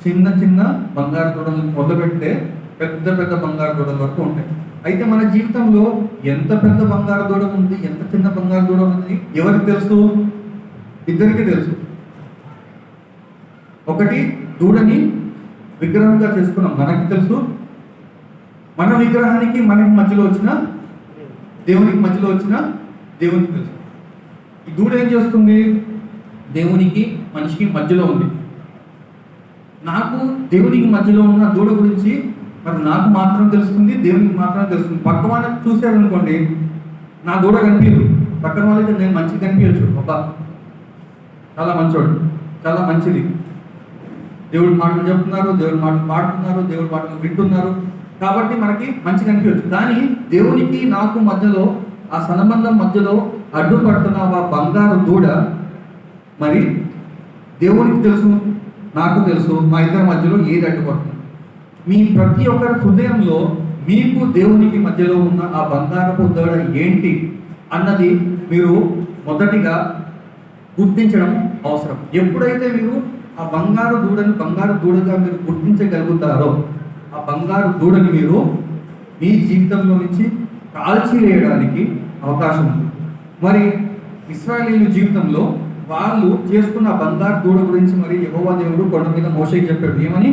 చిన్న చిన్న బంగారు దూడలు మొదలుపెడితే పెద్ద పెద్ద బంగారు దూడల వరకు ఉంటాయి. అయితే మన జీవితంలో ఎంత పెద్ద బంగారు దూడ ఉంది, ఎంత చిన్న బంగారు దూడ ఉంది ఎవరికి తెలుసు? ఇద్దరికి తెలుసు. ఒకటి దూడని విగ్రహంగా చేసుకున్నాం, మనకి తెలుసు. మన విగ్రహానికి మనకి మధ్యలో వచ్చిన దేవునికి మధ్యలో వచ్చిన దేవునికి తెలుసు. ఈ దూడ ఏం చేస్తుంది? దేవునికి మనిషికి మధ్యలో ఉంది. నాకు దేవునికి మధ్యలో ఉన్న దూడ గురించి మరి నాకు మాత్రం తెలుస్తుంది, దేవునికి మాత్రం తెలుస్తుంది. పక్క వాళ్ళకి చూసారనుకోండి, నా దూడ కనిపించదు, పక్కన వాళ్ళకి నేను మంచిగా కనిపించచ్చు. అబ్బా చాలా మంచోడు, చాలా మంచిది, దేవుడి మాటలు చెప్తున్నారు, దేవుడి మాటలు పాడుతున్నారు, దేవుడి మాటలు వింటున్నారు, కాబట్టి మనకి మంచిగా అనిపించచ్చు. కానీ దేవునికి నాకు మధ్యలో, ఆ సంబంధం మధ్యలో అడ్డుపడుతున్న ఆ బంగారు దూడ మరి దేవునికి తెలుసు, నాకు తెలుసు, మా ఇద్దరి మధ్యలో ఏది అడ్డుపడుతుంది. మీ ప్రతి ఒక్కరి హృదయంలో మీకు దేవునికి మధ్యలో ఉన్న ఆ బంగారపు దూడ ఏంటి అన్నది మీరు మొదటిగా గుర్తించడం అవసరం. ఎప్పుడైతే మీరు ఆ బంగారు దూడని బంగారు దూడగా మీరు గుర్తించగలుగుతారో, ఆ బంగారు దూడని మీరు మీ జీవితంలో నుంచి కాల్చివేయడానికి అవకాశం ఉంది. మరి ఇశ్రాయేలీయుల జీవితంలో వాళ్ళు చేసుకున్న బంగారు దూడ గురించి మరి యెహోవా దేవుడు కొండ మీద మోషేకి చెప్పాడు. ఏమని?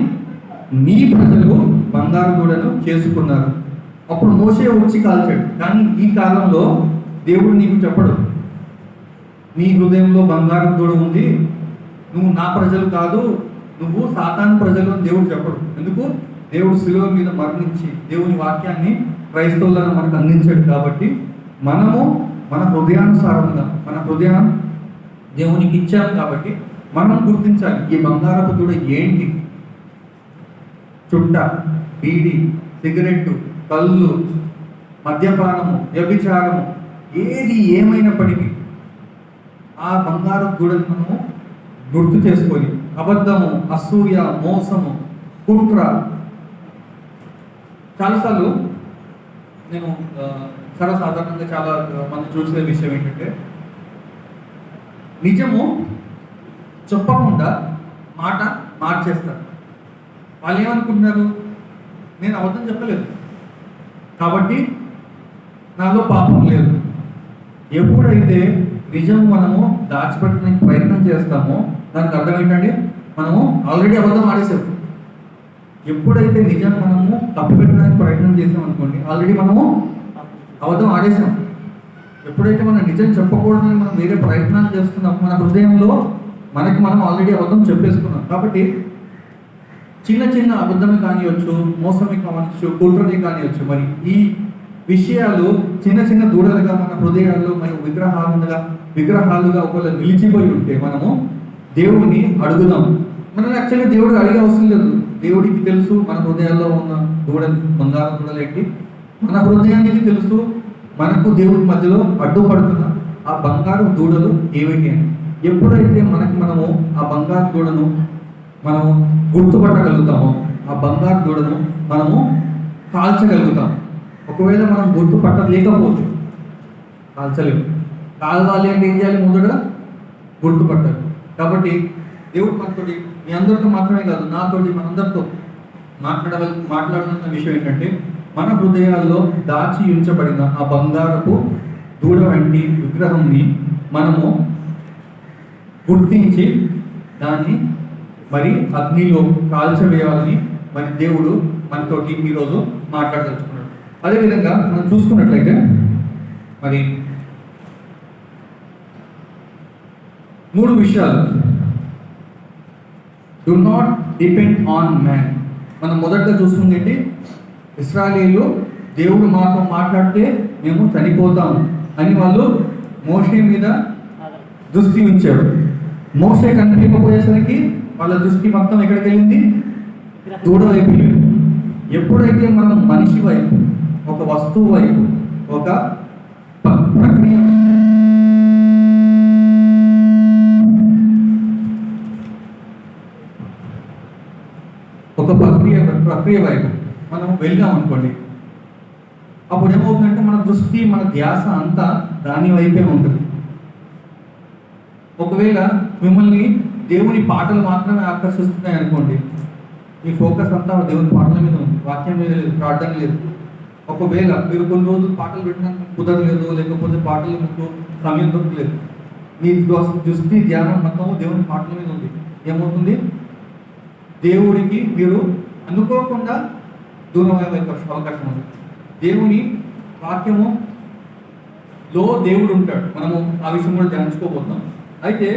నీ ప్రజలు బంగారు దూడను చేసుకున్నారు. అప్పుడు మోషే వచ్చి కాల్చాడు. కానీ ఈ కాలంలో దేవుడు నీకు చెప్పడు, నీ హృదయంలో బంగారు దూడ ఉంది, నువ్వు నా ప్రజలు కాదు, నువ్వు సాతాను ప్రజలు అని దేవుడు చెప్పడు. ఎందుకు? దేవుడు శిలువ మీద మరణించి దేవుని వాక్యాన్ని క్రైస్తవులను మనకు అందించాడు. కాబట్టి మనము మన హృదయానుసారంగా మన హృదయాన్ని దేవునికి ఇచ్చాము. కాబట్టి మనం గుర్తించాలి, ఈ బంగారపు దూడ ఏంటి. చుట్ట, బీడి, సిగరెట్టు, కళ్ళు, మద్యపానము, వ్యభిచారము, ఏది ఏమైనప్పటికీ ఆ బంగారు దూడని మనము గుర్తు చేసుకొని అబద్ధము, అసూయ, మోసము, కుట్ర, చాలాసార్లు నేను సర్వసాధారణంగా చాలా మంది చూసే విషయం ఏంటంటే నిజము చెప్పకుండా మాట మార్చేస్తారు. వాళ్ళు ఏమనుకుంటున్నారు, నేను అబద్ధం చెప్పలేదు కాబట్టి నాలో పాపం లేదు. ఎప్పుడైతే నిజం మనము దాచిపెట్టడానికి ప్రయత్నం చేస్తామో దానికి అర్థం ఏంటంటే మనము ఆల్రెడీ అబద్ధం ఆడేసాం. ఎప్పుడైతే నిజం మనము తప్పిపెట్టడానికి ప్రయత్నం చేసాం అనుకోండి, ఆల్రెడీ మనము అబద్ధం ఆడేసాం. ఎప్పుడైతే మనం నిజం చెప్పకూడదని మనం వేరే ప్రయత్నాలు చేస్తున్నాం, మన హృదయంలో మనకి మనం ఆల్రెడీ అబద్ధం చెప్పేసుకున్నాం. కాబట్టి చిన్న చిన్న అబద్ధమే కానివచ్చు, మోసమే కావచ్చు, కుట్రనే కానివచ్చు, మరి ఈ విషయాలు చిన్న చిన్న దూడలుగా మన హృదయాల్లో మరి విగ్రహాలుగా ఒకవేళ నిలిచిపోయి ఉంటే మనము దేవుడిని అడుగుదాం. మనం యాక్చువల్గా దేవుడు అడిగే అవసరం లేదు. దేవుడికి తెలుసు మన హృదయాల్లో ఉన్న దూడలు, బంగారు దూడలు ఏంటి, మన హృదయానికి తెలుసు మనకు దేవుడి మధ్యలో అడ్డుపడుతున్న ఆ బంగారు దూడలు ఏమిటి అని. ఎప్పుడైతే మనము ఆ బంగారు దూడను మనము గుర్తుపట్టగలుగుతామో ఆ బంగారు దూడను మనము కాల్చగలుగుతాం. ఒకవేళ మనం గుర్తుపట్టలేకపోతే కాల్చలేము. కాల్వాలి అంటే ఏం చేయాలి, మొదట గుర్తుపట్టాలి. కాబట్టి దేవుడు మనతోటి, మీ అందరితో మాత్రమే కాదు నాతోటి మనందరితో మాట్లాడాల్సిన విషయం ఏంటంటే మన హృదయాల్లో దాచి ఉంచబడిన ఆ బంగారపు దూడ వంటి విగ్రహంని మనము గుర్తించి దాన్ని మరి అగ్నిలో కాల్చవేయాలని మరి దేవుడు మనతోటి ఈరోజు మాట్లాడదలుచుకున్నాడు. అదేవిధంగా మనం చూసుకున్నట్లయితే మరి 3 విషయాలు. Do not depend on man. మనం మొదటగా చూసుకుంది ఏంటి, ఇశ్రాయేలీయులు దేవుడు మాతో మాట్లాడితే మేము చనిపోతాము అని వాళ్ళు మోషే మీద దృష్టి ఉంచాడు. మోషే కనిపించకపోయేసరికి వాళ్ళ దృష్టి మొత్తం ఎక్కడికి వెళ్ళింది, దూడ వైపు వెళ్ళింది. ఎప్పుడైతే మనం మనిషి వైపు, ఒక వస్తువు వైపు, ఒక ప్రక్రియ ప్రక్రియ వైపు మనం వెళ్ళాం అనుకోండి, అప్పుడు ఏమవుతుందంటే మన దృష్టి, మన ధ్యాస అంతా దాని వైపే ఉంటుంది. ఒకవేళ మిమ్మల్ని దేవుని పాటలు మాత్రమే ఆకర్షిస్తున్నాయి అనుకోండి, మీ ఫోకస్ అంతా దేవుని పాటల మీద ఉంది, వాక్యం మీద లేదు, ప్రార్థన లేదు. ఒకవేళ మీరు కొన్ని రోజులు పాటలు పెట్టడానికి కుదరలేదు, లేకపోతే పాటలు మీకు సమయం దొరకలేదు, మీ దృష్టి ధ్యానం మొత్తము దేవుని పాటల మీద ఉంది, ఏమవుతుంది, దేవుడికి మీరు అనుకోకుండా దూరం అయ్యే అవకాశం ఉంది. దేవుని వాక్యములో దేవుడు ఉంటాడు. మనము ఆ విషయం కూడా ధ్యానించుకోబోతున్నాం. అయితే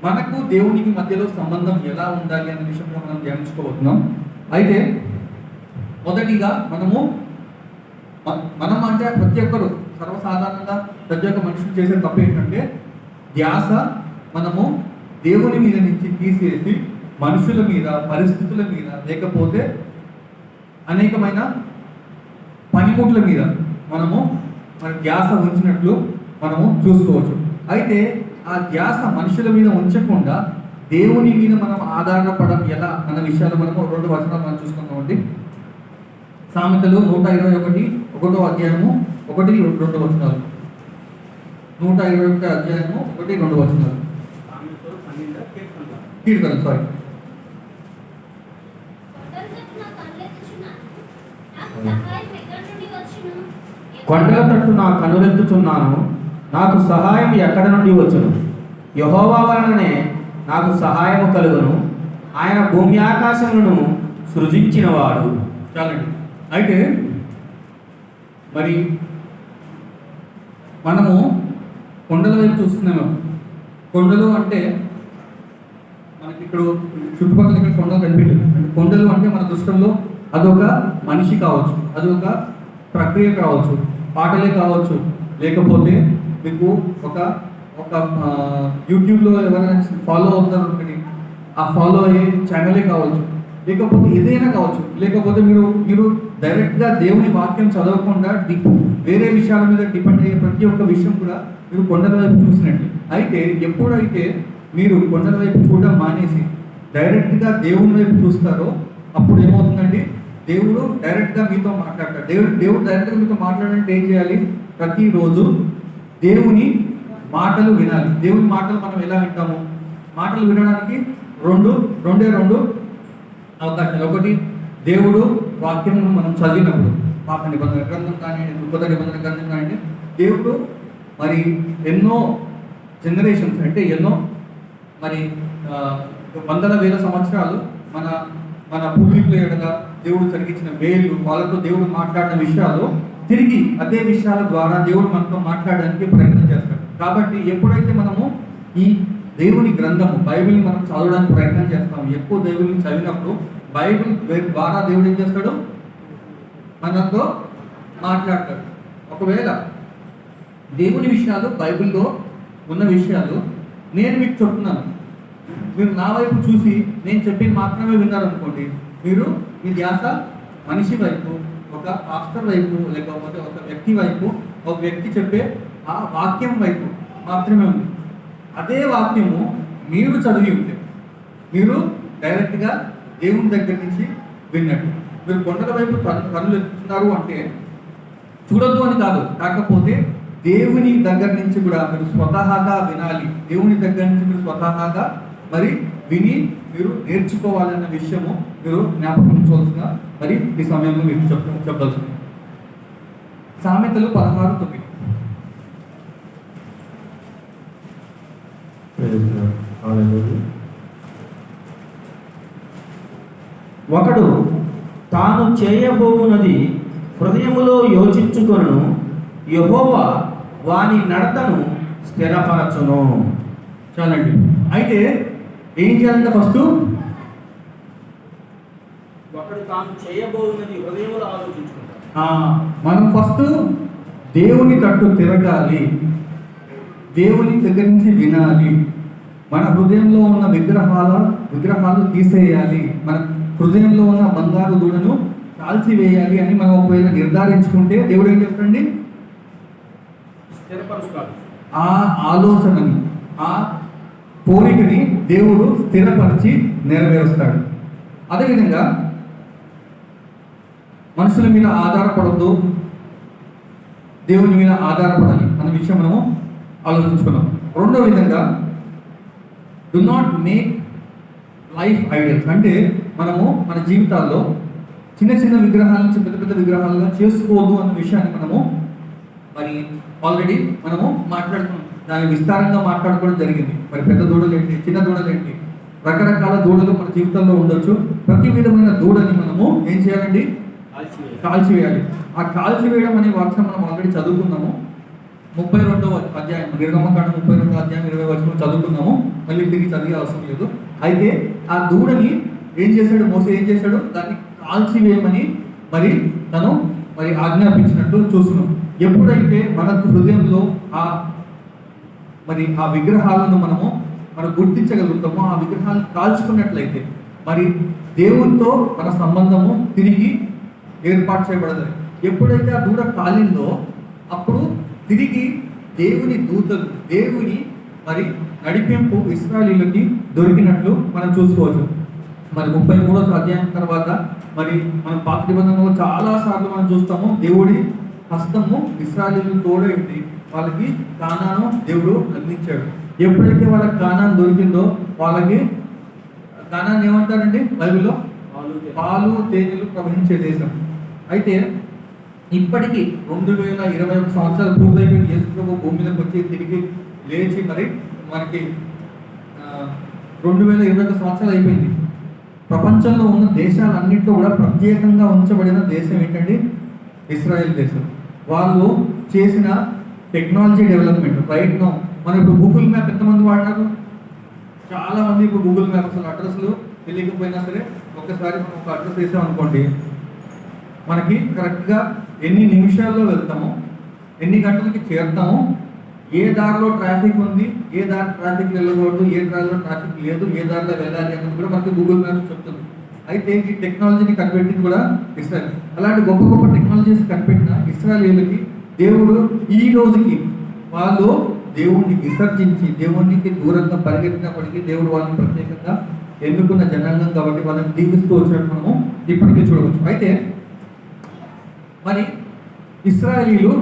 మనకు దేవునికి మధ్యలో సంబంధం ఎలా ఉండాలి అనే విషయంలో మనం ధ్యానించుకోబోతున్నాం. అయితే మొదటిగా మనం అంటే ప్రతి ఒక్కరు సర్వసాధారణంగా ప్రతి ఒక్క మనుషులు చేసే తప్పు ఏంటంటే ధ్యాస మనము దేవుని మీద నుంచి తీసేసి మనుషుల మీద, పరిస్థితుల మీద, లేకపోతే అనేకమైన పనిముట్ల మీద మనము మన ధ్యాస ఉంచినట్లు మనము చూసుకోవచ్చు. అయితే ఆ ధ్యాస మనుషుల మీద ఉంచకుండా దేవుని మీద మనం ఆధారపడడం ఎలా అన్న విషయాలు మనము 2 వచనాలు మనం చూసుకుందామండి. సామెతలు 121 1వ అధ్యాయము 1-2 వచనాలు. 121 అధ్యాయము 1-2 వచనాలు. కీర్తన సారీ కొండల తట్టు నా కనులెత్తుచున్నాను, నాకు సహాయం ఎక్కడ నుండి వచ్చును? యెహోవా వలననే నాకు సహాయము కలుగును, ఆయన భూమి ఆకాశములను సృజించినవాడు. చాలండి. అయితే మరి మనము కొండల వైపు చూస్తున్నాము. కొండలు అంటే మనకి ఇక్కడ చుట్టుపక్కల ఇక్కడ కొండలు కనిపించదు. అంటే కొండలు అంటే మన దృష్టిలో అదొక మనిషి కావచ్చు, అదొక ప్రక్రియ కావచ్చు, పాటలే కావచ్చు, లేకపోతే మీకు ఒక యూట్యూబ్లో ఎవరైనా ఫాలో అవుతారు ఒకటి, ఆ ఫాలో అయ్యే ఛానలే కావచ్చు, లేకపోతే ఏదైనా కావచ్చు, లేకపోతే మీరు డైరెక్ట్గా దేవుని వాక్యం చదవకుండా వేరే విషయాల మీద డిపెండ్ అయ్యే ప్రతి ఒక్క విషయం కూడా మీరు కొండల వైపు చూసినట్టు. అయితే ఎప్పుడైతే మీరు కొండల వైపు చూడడం మానేసి డైరెక్ట్గా దేవుని వైపు చూస్తారో అప్పుడు ఏమవుతుందండి, దేవుడు డైరెక్ట్గా మీతో మాట్లాడతాడు. దేవుడు డైరెక్ట్గా మీతో మాట్లాడాలంటే ఏం చేయాలి? ప్రతిరోజు దేవుని మాటలు వినాలి. దేవుని మాటలు మనం ఎలా వింటాము? మాటలు వినడానికి రెండు అవకాశాలు. ఒకటి, దేవుడు వాక్యమును మనం చదివినప్పుడు, పాత నిబంధన గ్రంథం కానివ్వండి, కొత్త నిబంధన గ్రంథం కానివ్వండి, దేవుడు మరి ఎన్నో జనరేషన్స్ అంటే ఎన్నో మరి వందల వేల సంవత్సరాలు మన పూర్వీకుల ఎడగా దేవుడు జరిగించిన వేలు, వాళ్ళతో దేవుడు మాట్లాడిన విషయాలు తిరిగి అదే విషయాల ద్వారా దేవుడు మనతో మాట్లాడడానికి ప్రయత్నం చేస్తాడు. కాబట్టి ఎప్పుడైతే మనము ఈ దేవుని గ్రంథము బైబిల్ని మనం చదవడానికి ప్రయత్నం చేస్తాము, ఎక్కువ దేవుడిని చదివినప్పుడు బైబిల్ ద్వారా దేవుడు ఏం చేస్తాడు? మనతో మాట్లాడతాడు. ఒకవేళ దేవుని విషయాలు, బైబిల్లో ఉన్న విషయాలు నేను మీకు చెప్తున్నాను, మీరు నా వైపు చూసి నేను చెప్పింది మాత్రమే విన్నారనుకోండి, మీరు మీ ధ్యాస మనిషి వైపు, ఒక పాస్టర్ వైపు, లేకపోతే ఒక వ్యక్తి వైపు, ఒక వ్యక్తి చెప్పే ఆ వాక్యం వైపు మాత్రమే ఉంది. అదే వాక్యము మీరు చదివి ఉంటే మీరు డైరెక్ట్గా దేవుని దగ్గర నుంచి విన్నట్టు. మీరు కొండల వైపు కన్నులు ఎత్తుతున్నారు అంటే చూడొద్దు అని కాదు, కాకపోతే దేవుని దగ్గర నుంచి కూడా మీరు స్వతహాగా వినాలి. దేవుని దగ్గర నుంచి మీరు స్వతహాగా మరి విని మీరు నేర్చుకోవాలన్న విషయము మీరు జ్ఞాపకం ఉంచవలసిన మరి ఈ సమయంలో మీరు చెప్పాల్సింది. సామెతలు 16:9. ఒకడు తాను చేయబోవునది హృదయములో యోచించుకొను, యెహోవా వాని నడతను స్థిరపరచును. చాలండి. అయితే ఏం చేయాలంటే ఫస్ట్ ఒకడు తాను చేయబోవునది హృదయంలో ఆలోచించుకుంటాడు. మనం ఫస్ట్ దేవుని తట్టు తిరగాలి, దేవుని దగ్గర నుంచి వినాలి. మన హృదయంలో ఉన్న విగ్రహాలు తీసేయాలి, మన హృదయంలో ఉన్న బంగారు దూడను కాల్చివేయాలి అని మనం ఒకవేళ నిర్ధారించుకుంటే దేవుడు ఏం చేస్తాడండి? స్థిరపరుస్తాడు. ఆ ఆలోచనని, ఆ కోరికని దేవుడు స్థిరపరిచి నెరవేరుస్తాడు. అదేవిధంగా మనుషుల మీద ఆధారపడద్దు, దేవుని మీద ఆధారపడాలి అన్న విషయం మనము ఆలోచించుకున్నాం. రెండో విధంగా do not make life idols. అంటే మనము మన జీవితాల్లో చిన్న చిన్న విగ్రహాల నుంచి పెద్ద పెద్ద విగ్రహాలుగా చేసుకోవద్దు అన్న విషయాన్ని మనము మరి ఆల్రెడీ మనము మాట్లాడుకున్నాం, దాన్ని విస్తారంగా మాట్లాడుకోవడం జరిగింది. మరి పెద్ద దూడలు ఏంటి, చిన్న దూడలు ఏంటి, రకరకాల దూడలు మన జీవితంలో ఉండొచ్చు. ప్రతి విధమైన దూడని మనము ఏం చేయాలండి? కాల్చివేయాలి. ఆ కాల్చివేయడం అనే వాక్యం మనం ఆల్రెడీ చదువుకున్నాము. 32వ అధ్యాయం, నిర్గమకాండం 32వ అధ్యాయం 20వ వచనం చదువుకున్నాము. మళ్ళీ తిరిగి చదివే అవసరం లేదు. అయితే ఆ దూడని ఏం చేశాడు? మోసే ఏం చేశాడు? దాన్ని కాల్చివేయమని మరి తను మరి ఆజ్ఞాపించినట్టు చూస్తున్నాం. ఎప్పుడైతే మన హృదయంలో ఆ విగ్రహాలను మనం గుర్తించగలుగుతామో, ఆ విగ్రహాలను కాల్చుకున్నట్లయితే మరి దేవునితో మన సంబంధము తిరిగి ఏర్పాటు చేయబడదు. ఎప్పుడైతే ఆ దూడ కాలిందో అప్పుడు తిరిగి దేవుని దూతలు, దేవుని మరి నడిపింపు ఇశ్రాయేలీయులకి దొరికినట్లు మనం చూసుకోవచ్చు. మరి 33వ అధ్యాయం తర్వాత మరి మనం పాత నిబంధనలో చాలా సార్లు మనం చూస్తాము, దేవుడి హస్తము ఇశ్రాయేలీయులకు తోడే ఉంది. వాళ్ళకి కానాను దేవుడు అందించాడు. ఎప్పుడైతే వాళ్ళకి కానాను దొరికిందో వాళ్ళకి కానాన్ని ఏమంటారండి బైబిల్లో? పాలు తేనెలు ప్రవహించే దేశం. అయితే ఇప్పటికీ 2021 సంవత్సరాలు పూర్తయిపోయి యేసు ప్రభు భూమి మీదకి వచ్చి తిరిగి లేచి మరి మనకి 2021 సంవత్సరాలు అయిపోయింది. ప్రపంచంలో ఉన్న దేశాలన్నింటిలో కూడా ప్రత్యేకంగా ఉంచబడిన దేశం ఏంటండి? ఇశ్రాయేల్ దేశం. వాళ్ళు చేసిన టెక్నాలజీ డెవలప్మెంట్ రైట్ నౌ, మనం ఇప్పుడు గూగుల్ మ్యాప్ ఎంతమంది వాడినారు? చాలా మంది ఇప్పుడు గూగుల్ మ్యాప్ అసలు అడ్రస్లు తెలియకపోయినా సరే ఒకసారి మనం ఒక అడ్రస్ వేసాం అనుకోండి, మనకి కరెక్ట్గా ఎన్ని నిమిషాల్లో వెళ్తాము, ఎన్ని గంటలకి చేరుతాము, ఏ దారిలో ట్రాఫిక్ ఉంది, ఏ దారి ట్రాఫిక్ వెళ్ళకూడదు, ఏ దారిలో ట్రాఫిక్ లేదు, ఏ దారిలో వెళ్ళాలి అన్నది కూడా మనకి గూగుల్ మ్యాప్స్ చెప్తుంది. అయితే ఈ టెక్నాలజీని కనిపెట్టింది కూడా ఇస్రాయేల్. అలాంటి గొప్ప గొప్ప టెక్నాలజీస్ కనిపెట్టిన ఇశ్రాయేలీయులకి దేవుడు ఈ రోజుకి వాళ్ళు దేవుణ్ణి విసర్జించి దేవునికి దూరంగా పరిగెత్తినప్పటికీ దేవుడు వాళ్ళని ప్రత్యేకంగా ఎన్నుకున్న జనాంగం కాబట్టి వాళ్ళని దీవిస్తూ వచ్చినట్టు మనము ఇప్పటికీ చూడవచ్చు. అయితే మరి ఇశ్రాయేలీలు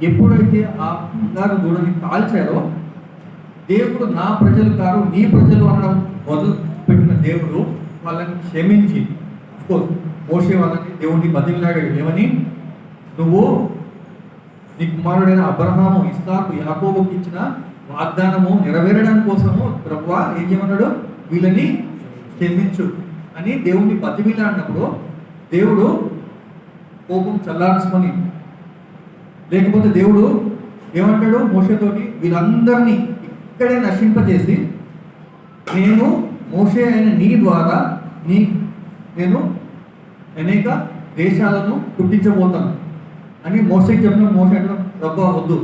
ఎప్పుడైతే ఆ బంగారు దూడని కాల్చారో, దేవుడు నా ప్రజలు కారు నీ ప్రజలు అనడం మొదలు పెట్టిన దేవుడు వాళ్ళని క్షమించి, అఫ్కోర్స్ మోషే వాళ్ళని దేవుడిని బతిమలాడాడు. ఏమని? నువ్వు నీ కుమారుడైన అబ్రహాము, ఇస్సాకు, యాకోబుకి ఇచ్చిన వాగ్దానము నెరవేరడం కోసము ప్రభువా ఏం చేయమన్నాడు? వీళ్ళని క్షమించు అని దేవుడిని బతిమిలాడినప్పుడు దేవుడు కోపం చల్లార్చుకొని, లేకపోతే దేవుడు ఏమంటాడు మోషేతోటి? వీళ్ళందరినీ ఇక్కడే నశింపజేసి నేను మోషే అయిన నీ ద్వారా నేను అనేక దేశాలను పుట్టించబోతాను అని మోషేకి చెప్పిన మోషే అంటే రబ్బా వద్దు,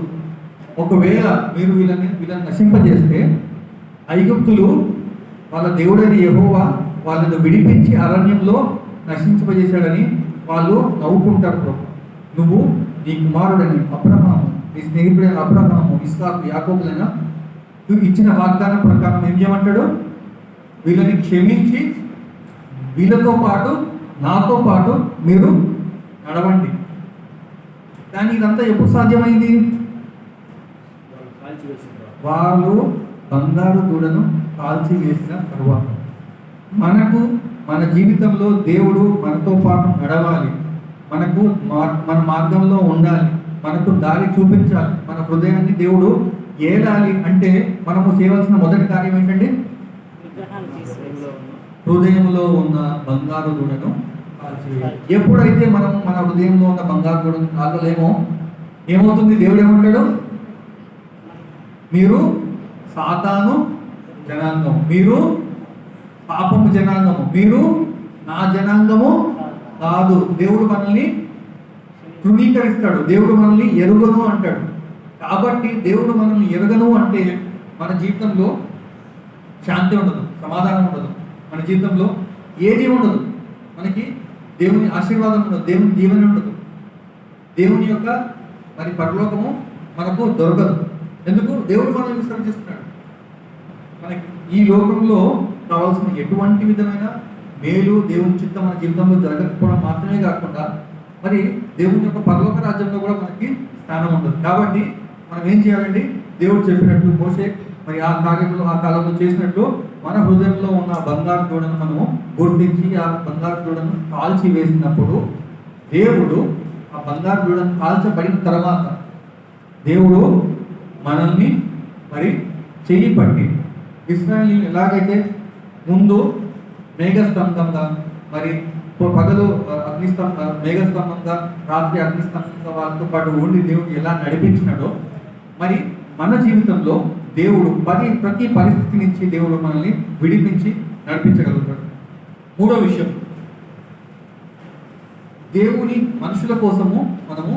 ఒకవేళ మీరు వీళ్ళని నశింపజేస్తే ఐగుప్తులు వాళ్ళ దేవుడైన యెహోవా వాళ్ళను విడిపించి అరణ్యంలో నశింపజేశాడని వాళ్ళు నవ్వుకుంటారు. ప్రభు, నువ్వు నీ కుమారుడని అబ్రహాము, నీ స్నేహితుడైన అబ్రహాము, ఇస్సాకు, యాకోబులైన నువ్వు ఇచ్చిన వాగ్దానం ప్రకారం ఏం చేయమంటాడు? వీళ్ళని క్షమించి వీళ్ళతో పాటు నాతో పాటు మీరు నడవండి. కానీ ఇదంతా ఎప్పుడు సాధ్యమైంది? వాళ్ళు బంగారు దూడను కాల్చి వేసిన తరువాత. మన జీవితంలో దేవుడు మనతో పాటు నడవాలి, మన మార్గంలో ఉండాలి, మనకు దారి చూపించాలి, మన హృదయాన్ని దేవుడు ఏలాలి అంటే మనము చేయవలసిన మొదటి కార్యం ఏంటండి? హృదయంలో ఉన్న బంగారు దూడను కాల్చివేయాలి. ఎప్పుడైతే మనం మన హృదయంలో ఉన్న బంగారు దూడను కాల్చలేమో ఏమవుతుంది? దేవుడు ఏమంటాడు? మీరు సాతాను జనాంగము, మీరు పాపము జనాంగము, మీరు నా జనాంగము కాదు. దేవుడు మనల్ని తృణీకరిస్తాడు, దేవుడు మనల్ని ఎరుగను అంటాడు. కాబట్టి దేవుడు మనల్ని ఎరగను అంటే మన జీవితంలో శాంతి ఉండదు, సమాధానం ఉండదు, మన జీవితంలో ఏది ఉండదు, మనకి దేవుని ఆశీర్వాదం ఉండదు, దేవుని దీవెన ఉండదు, దేవుని యొక్క మరి పరలోకము మనకు దొరకదు. ఎందుకు? దేవుడు మనల్ని విసర్జిస్తున్నాడు. మనకి ఈ లోకంలో కావాల్సిన ఎటువంటి విధమైన మేలు దేవుని చిత్తం మన జీవితంలో జరగకపోవడం మాత్రమే కాకుండా మరి దేవుని యొక్క పరలోక రాజ్యంలో కూడా మనకి స్థానం ఉండదు. కాబట్టి మనం ఏం చేయాలండి? దేవుడు చెప్పినట్లు మోషే మరి ఆ కాలంలో చేసినట్లు మన హృదయంలో ఉన్న బంగారు దూడను మనము గుర్తించి ఆ బంగారు దూడను కాల్చి వేసినప్పుడు దేవుడు ఆ బంగారు దూడను కాల్చబడిన తర్వాత దేవుడు మనల్ని మరి చెయ్యి పట్టి ఇశ్రాయేలు ఎలాగైతే ముందు మేఘస్తంభంగా మరి పగలు మేఘస్తంభంగా రాత్రి అగ్నిస్తంభంగా వాళ్ళతో పాటు ఉండి దేవుడు ఎలా నడిపించినాడో మరి మన జీవితంలో దేవుడు ప్రతి పరిస్థితి నుంచి దేవుడు మనల్ని విడిపించి నడిపించగలుగుతాడు. మూడో విషయం, దేవుని మనుషుల కోసము మనము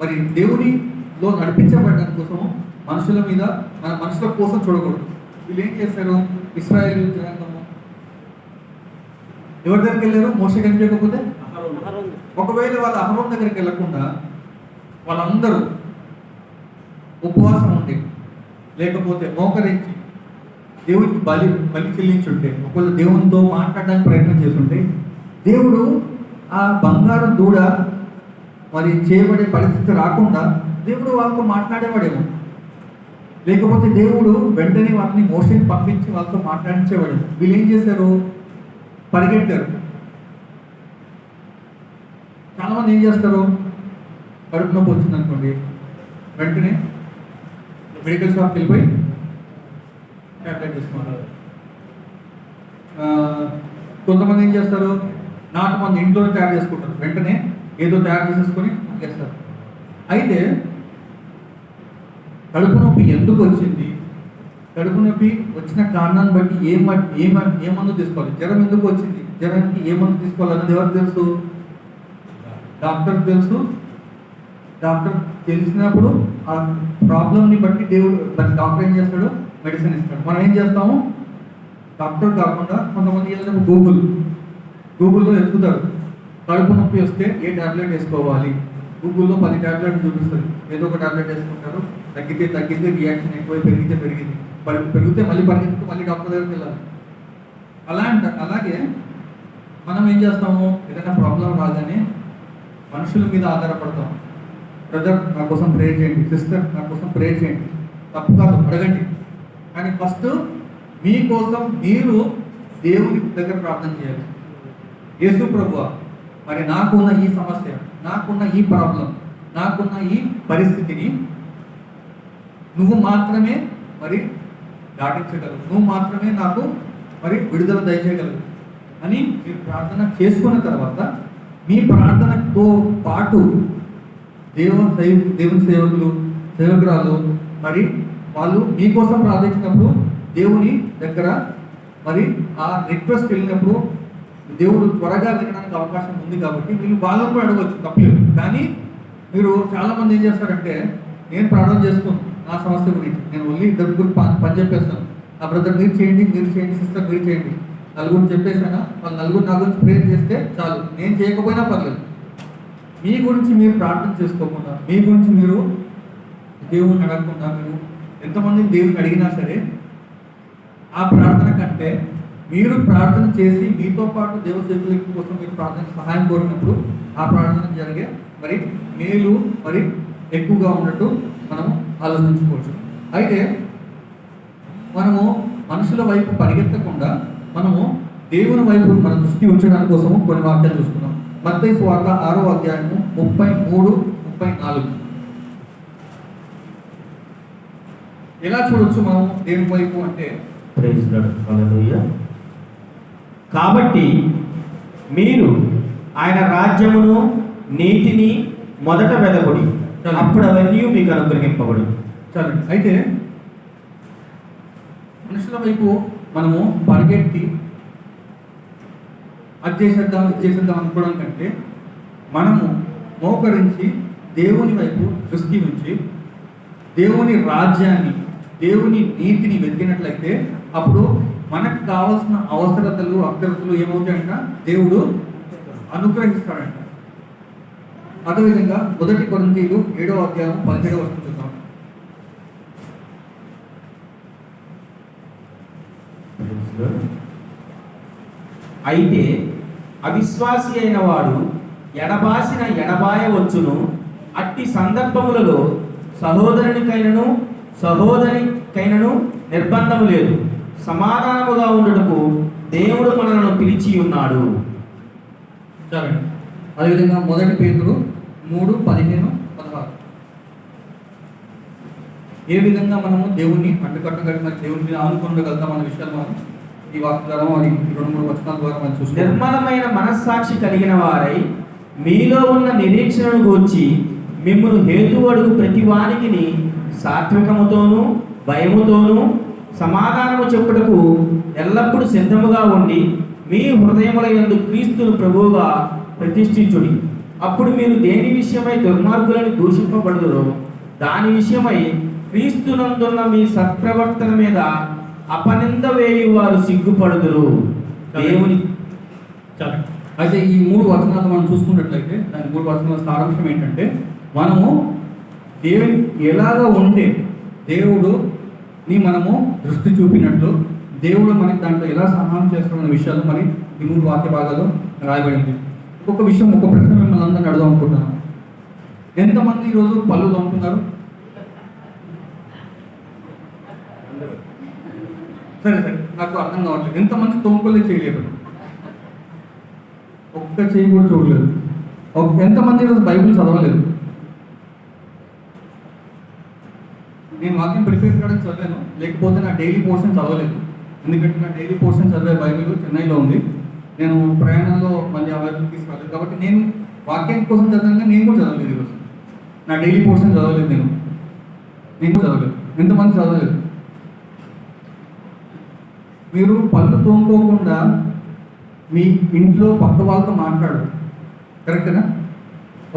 మరి దేవునిలో నడిపించబడడం కోసము మన మనుషుల కోసం చూడకూడదు. వీళ్ళు ఏం చేశారు? ఇశ్రాయేలు జనాంగము ఎవరి దగ్గరికి వెళ్ళారు? మోషే కనిపించకపోతే ఒకవేళ వాళ్ళు అహరోన్ దగ్గరికి వెళ్ళకుండా వాళ్ళందరూ ఉపవాసం ఉండి లేకపోతే మోకరించి దేవుడికి బలి చెల్లించుంటే, ఒకవేళ దేవునితో మాట్లాడడానికి ప్రయత్నం చేస్తుంటే దేవుడు ఆ బంగారు దూడ మరి చేయబడే పరిస్థితి రాకుండా దేవుడు వాళ్ళతో మాట్లాడేవాడేమో, లేకపోతే దేవుడు వెంటనే వాళ్ళని మోషేని పంపించి వాళ్ళతో మాట్లాడించేవాడు. వీళ్ళు ఏం చేశారు? పరిగెట్టారు. చాలామంది ఏం చేస్తారు? కడుపు నొప్పి వచ్చింది అనుకోండి, వెంటనే మెడికల్ షాప్కి వెళ్ళిపోయి ట్యాబ్లెట్ తీసుకుంటారు. కొంతమంది ఏం చేస్తారు? నాటుమంది ఇంట్లోనే తయారు చేసుకుంటారు, వెంటనే ఏదో తయారు చేసేసుకొని చేస్తారు. అయితే కడుపు నొప్పి ఎందుకు వచ్చింది? కడుపు నొప్పి వచ్చిన కారణాన్ని బట్టి ఏ మందు తీసుకోవాలి? జ్వరం ఎందుకు వచ్చింది? జ్వరానికి ఏ మందు తీసుకోవాలన్నది ఎవరికి తెలుసు? డాక్టర్కి తెలుసు. డాక్టర్ తెలిసినప్పుడు ఆ ప్రాబ్లమ్ని బట్టి డాక్టర్ ఏం చేస్తాడు? మెడిసిన్ ఇస్తాడు. మనం ఏం చేస్తాము? డాక్టర్ కాకుండా కొంతమంది ఏదైనా గూగుల్లో ఎత్తుకుతారు. కడుపు నొప్పి వస్తే ఏ ట్యాబ్లెట్ వేసుకోవాలి? గూగుల్లో 10 ట్యాబ్లెట్లు చూపిస్తుంది. ఏదో ఒక ట్యాబ్లెట్ వేసుకుంటారు, తగ్గితే రియాక్షన్ ఎక్కువ, పెరిగింది, పెరిగితే మళ్ళీ పరిగెత్తుకు మళ్ళీ డాక్టర్ దగ్గరికి వెళ్ళాలి. అలాగే మనం ఏం చేస్తాము? ఏదైనా ప్రాబ్లం రాగానే మనుషుల మీద ఆధారపడతాం. బ్రదర్ నా కోసం ప్రే చేయండి, సిస్టర్ నా కోసం ప్రే చేయండి, తప్పు కాదు, అడగండి. కానీ ఫస్ట్ మీకోసం మీరు దేవుని దగ్గర ప్రార్థన చేయాలి. యేసు ప్రభువా, మరి నాకున్న ఈ సమస్య, నాకున్న ఈ ప్రాబ్లం, నాకున్న ఈ పరిస్థితిని నువ్వు మాత్రమే మరి దాటించగలవు, నువ్వు మాత్రమే నాకు మరి విడుదల దయచేయగలవు అని మీరు ప్రార్థన చేసుకున్న తర్వాత మీ ప్రార్థనతో పాటు దేవుని సేవకులు, సేవకురాలు మరి వాళ్ళు మీకోసం ప్రార్థించినప్పుడు దేవుని దగ్గర మరి ఆ రిక్వెస్ట్ వెళ్ళినప్పుడు దేవుడు త్వరగా వినడానికి అవకాశం ఉంది కాబట్టి వీళ్ళు వాళ్ళని కూడా అడగవచ్చు, తప్పలేదు. కానీ మీరు చాలామంది ఏం చేస్తారంటే, నేను ప్రార్థన చేసుకున్నాను నా సమస్య గురించి, నేను ఓన్లీ ఇద్దరు గురించి పని చెప్పేస్తాను, నా బ్రదర్ మీరు చేయండి, మీరు చేయండి, సిస్టర్ మీరు చేయండి, నలుగురు చెప్పేసానా, వాళ్ళు నలుగురు నా గురించి ప్రేర్ చేస్తే చాలు, నేను చేయకపోయినా పర్లేదు. మీ గురించి మీరు ప్రార్థన చేసుకోకుండా, మీ గురించి మీరు దేవుని అడగకుండా, మీరు ఎంతమంది దేవుని అడిగినా సరే ఆ ప్రార్థన కంటే మీరు ప్రార్థన చేసి మీతో పాటు దేవ సేవకుల కోసం మీరు ప్రార్థన సహాయం కోరినప్పుడు ఆ ప్రార్థన జరిగే మరి మేలు మరి ఎక్కువగా ఉన్నట్టు మనం ఆలోచించుకోవచ్చు. అయితే మనము మనుషుల వైపు పరిగెత్తకుండా మనము దేవుని వైపు మన దృష్టి ఉంచడానికి కోసము కొన్ని వాక్యాలు చూసుకున్నాం. మత్తయి సువార్త 6వ అధ్యాయము 33, 34. ఎలా చూడొచ్చు మనం దేవుని వైపు అంటే, కాబట్టి మీరు ఆయన రాజ్యమును నీతిని మొదట వెదకుడి, అప్పుడు అవన్నీ మీకు అనుగ్రహింపబడు. సరే, అయితే మనుషుల వైపు మనము పరిగెత్తి అది చేసేద్దాం అనుకోవడం కంటే మనము మోకరించి దేవుని వైపు దృష్టి ఉంచి దేవుని రాజ్యాన్ని, దేవుని నీతిని వెతికినట్లయితే అప్పుడు మనకు కావాల్సిన అవసరతలు, అభ్యర్థులు ఏమవుతాయంట, దేవుడు అనుగ్రహిస్తాడంట. అదేవిధంగా 1 కొరింథీయులు 7వ అధ్యాయం 17వ వచనం చూద్దాం. అయితే అవిశ్వాసి అయిన వాడు ఎడబాసిన ఎడబాయవచ్చును, అట్టి సందర్భములలో సహోదరికైనను నిర్బంధము లేదు, సమాధానముగా ఉండుటకు దేవుడు మనలను పిలిచి ఉన్నాడు. సరే, అదేవిధంగా 1 పేతురు 3:15, 16. ఏ విధంగా మనము దేవుణ్ణి అడ్డుకట్టగలిగి మరి దేవుని మీద ఆనుకోగలుగుతాం అన్న విషయాలు మనం ఈ వాక్య ద్వారా మరి 2-3 వచనాల ద్వారా మనం చూస్తాం. నిర్మలమైన మనస్సాక్షి కలిగిన వారై మీలో ఉన్న నిరీక్షణను గూర్చి మిమ్మును హేతు అడుగు ప్రతి వానికి సాత్వికముతోనూ భయముతోనూ సమాధానము చెప్పుటకు ఎల్లప్పుడూ సిద్ధముగా ఉండి మీ హృదయముల యందు క్రీస్తును ప్రభువుగా ప్రతిష్ఠించుడి. అప్పుడు మీరు దేని విషయమై దుర్మార్గులను దూషింపబడుదురో దాని విషయమై క్రీస్తునందున్న మీ సత్ప్రవర్తన మీద అపనింద వేయు వారు సిగ్గుపడుదురు. దేవుని అయితే ఈ 3 వచనాలు మనం చూసుకున్నట్లయితే దాని 3 వచనాల సారాంశం ఏంటంటే, మనము దేవుని ఎలాగా ఉంటే దేవుడుని మనము దృష్టి చూపినట్లు దేవుడు మనకి దాంట్లో ఎలా సహాయం చేస్తున్న విషయాలు మరి ఈ 3 వాక్య భాగాలు రాయబడింది. ఒక విషయం, ఒక ప్రశ్న మిమ్మల్ని అందరినీ అడుగుదాం అనుకుంటున్నాను. ఎంతమంది ఈరోజు పళ్ళు తోముతున్నారు? సరే, నాకు అర్థం కావట్లేదు. ఎంతమంది తోముకోలే చేయలేదు? ఒక్క చేయి కూడా చూడలేదు. ఎంతమంది ఈరోజు బైబిల్ చదవలేదు? నేను వాక్యం ప్రిపేర్ చేయడానికి చదివాను, లేకపోతే నా డైలీ పోర్షన్ చదవలేదు. ఎందుకంటే నా డైలీ పోర్షన్ చదివే బైబిల్ చెన్నైలో ఉంది. నేను ప్రయాణంలో మళ్ళీ ఆ బైబిల్ తీసుకురాలేదు కాబట్టి నేను వాక్యం కోసం చదివాను, నేను కూడా చదవలేదు ఈరోజు. నా డైలీ పోర్షన్ చదవలేదు, నేను కూడా చదవలేదు. ఎంతమంది చదవలేదు? మీరు పళ్ళు తోముకోకుండా మీ ఇంట్లో పక్క వాళ్ళతో మాట్లాడు, కరెక్టేనా?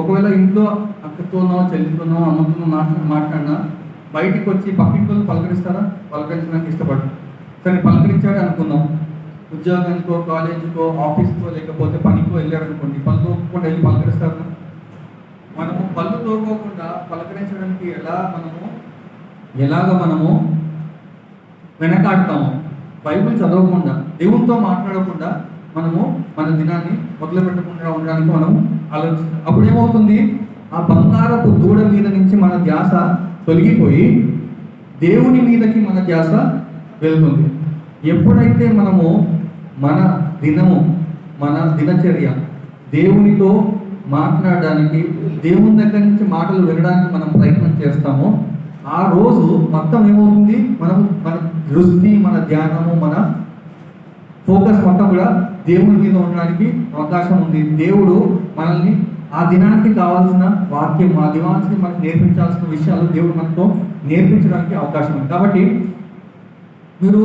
ఒకవేళ ఇంట్లో అక్కతోనో, చెల్లితోనో, అమ్మతోనో మాట్లాడినా బయటికి వచ్చి పక్కింటి వాళ్ళు పలకరిస్తారా? పలకరించడానికి ఇష్టపడరు. సరే, పలకరించాడే అనుకుందాం. ఉద్యోగానికో, కాలేజీకో, ఆఫీస్కో, లేకపోతే పనికో వెళ్ళారు అనుకోండి, పళ్ళు తోముకోకుండా వెళ్ళి పలకరిస్తారు. మనము పళ్ళు తోముకోకుండా పలకరించడానికి ఎలాగ మనము వెనకాడతాము? బైబిల్ చదవకుండా, దేవునితో మాట్లాడకుండా మనము మన దినాన్ని మొదలు పెట్టకుండా ఉండడానికి మనము ఆలోచిస్తాం. అప్పుడు ఏమవుతుంది, ఆ బంగారపు దూడ మీద నుంచి మన ధ్యాస తొలగిపోయి దేవుని మీదకి మన ధ్యాస వెళ్తుంది. ఎప్పుడైతే మనము మన దినము, మన దినచర్య దేవునితో మాట్లాడడానికి, దేవుని దగ్గర నుంచి మాటలు వినడానికి మనం ప్రయత్నం చేస్తామో ఆ రోజు మొత్తం ఏమవుతుంది, మన దృష్టి, మన ధ్యానము, మన ఫోకస్ మొత్తం కూడా దేవుని మీద ఉండడానికి అవకాశం ఉంది. దేవుడు మనల్ని ఆ దినానికి కావాల్సిన వాక్యం, ఆ దినానికి మనకు నేర్పించాల్సిన విషయాలు దేవుడు మనతో నేర్పించడానికి అవకాశం ఉంది. కాబట్టి మీరు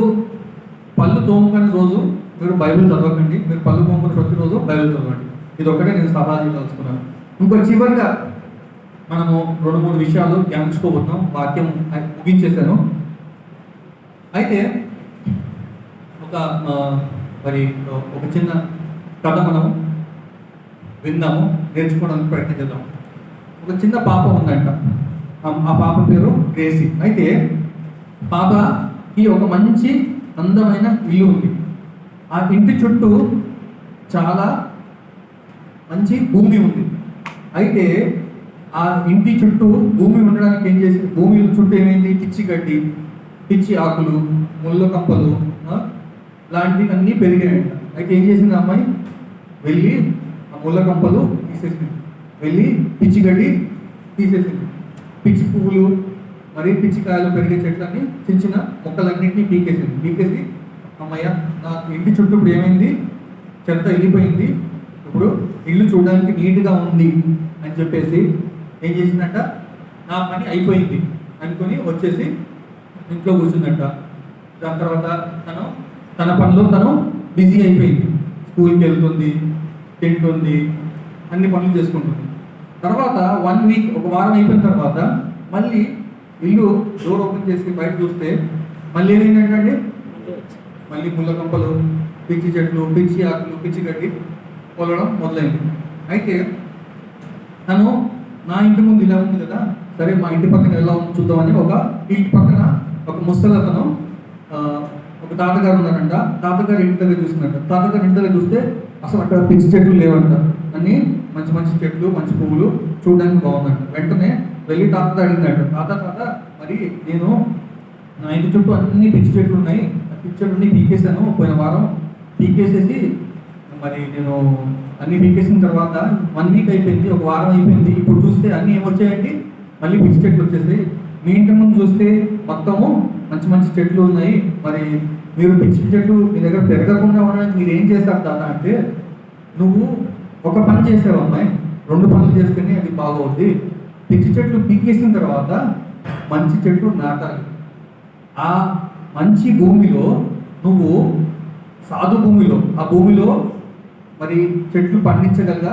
పళ్ళు తోముకునే రోజు మీరు బైబిల్ చదవకండి, మీరు పళ్ళు తోముకునే ప్రతిరోజు బైబిల్ చదవండి. ఇది ఒకటే నేను సలహా చేయదలుచుకున్నాను. ఇంకో చివరిగా మనము 2-3 విషయాలు ధ్యానించుకోబోతున్నాం. వాక్యం ముగించేశాను. అయితే ఒక చిన్న కథ మనం విందాము, నేర్చుకోవడానికి ప్రయత్నం చేద్దాం. ఒక చిన్న పాప ఉందంట. ఆ పాప పేరు గ్రేసీ. అయితే పాపకి ఒక మంచి అందమైన ఇల్లు ఉంది. ఆ ఇంటి చుట్టూ చాలా మంచి భూమి ఉంది. అయితే ఆ ఇంటి చుట్టూ భూమి ఉండడానికి ఏం చేసి, భూమి చుట్టూ ఏమైంది, పిచ్చి గడ్డి, పిచ్చి ఆకులు, ముళ్ళ కంపలు లాంటివి అన్నీ పెరిగాయంట. అయితే ఏం చేసింది అమ్మాయి, వెళ్ళి ఆ ముళ్ళ కంపలు తీసేసింది, వెళ్ళి పిచ్చి గడ్డి తీసేసింది, పిచ్చి పువ్వులు మరి పిచ్చికాయలు పెరిగే చెట్లన్నీ చిన్న చిన్న మొక్కలన్నింటినీ పీకేసి అమ్మయ్య నా ఇంటి చుట్టూ ఇప్పుడు ఏమైంది, చెత్త వెళ్ళిపోయింది, ఇప్పుడు ఇల్లు చూడడానికి నీట్గా ఉంది అని చెప్పేసి ఏం చేసిందంట, నా పని అయిపోయింది అనుకొని వచ్చేసి ఇంట్లో కూర్చుందంట. దాని తర్వాత తన పనిలో తను బిజీ అయిపోయింది. స్కూల్కి వెళ్తుంది, తింటుంది, అన్ని పనులు చేసుకుంటుంది. తర్వాత 1 వీక్, ఒక వారం అయిపోయిన తర్వాత మళ్ళీ ఇల్లు డోర్ ఓపెన్ చేసి బయట చూస్తే మళ్ళీ ఏమైందంటే మళ్ళీ ముళ్ళ కంపలు, పిచ్చి చెట్లు, పిచ్చి ఆకులు, పిచ్చి గడ్డి పొలడం మొదలైంది. అయితే తను నా ఇంటి ముందు ఇలా ఉంది కదా, సరే మా ఇంటి పక్కన ఎలా ఉంది చూద్దామని ఒక ఇంటి పక్కన ఒక ముసలతను, ఒక తాతగారు ఉన్నారంట. తాతగారు ఇంటి దగ్గర చూసినట్ట. తాతగారు ఇంటి దగ్గర చూస్తే అసలు అక్కడ పిచ్చి చెట్లు లేవంట, అన్ని మంచి మంచి చెట్లు, మంచి పువ్వులు, చూడడానికి బాగుందంట. వెంటనే వెళ్ళి తాత అడిగిందంట, తాత మరి నేను నా ఇంటి చుట్టూ అన్ని పిచ్చి చెట్లు ఉన్నాయి, ఆ పిచ్చి చెట్లన్నీ పీకేసాను పోయిన వారం, పీకేసేసి మరి నేను అన్ని పీకేసిన తర్వాత 1 వీక్ అయిపోయింది, ఒక వారం అయిపోయింది, ఇప్పుడు చూస్తే అన్నీ ఏమొచ్చాయండి, మళ్ళీ పిచ్చి చెట్లు వచ్చేసి. మీ ఇంటి ముందు చూస్తే మొత్తము మంచి మంచి చెట్లు ఉన్నాయి, మరి మీరు పిచ్చి చెట్లు మీ దగ్గర పెరగకుండా ఉండడానికి మీరు ఏం చేస్తారు తాత అంటే, నువ్వు ఒక పని చేసావు అమ్మాయి, 2 పనులు చేస్తేనే అది బాగవుద్ది. పిచ్చి చెట్లు పీకేసిన తర్వాత మంచి చెట్లు నాటాలి. ఆ మంచి భూమిలో నువ్వు సాధు భూమిలో, ఆ భూమిలో మరి చెట్లు పండించగల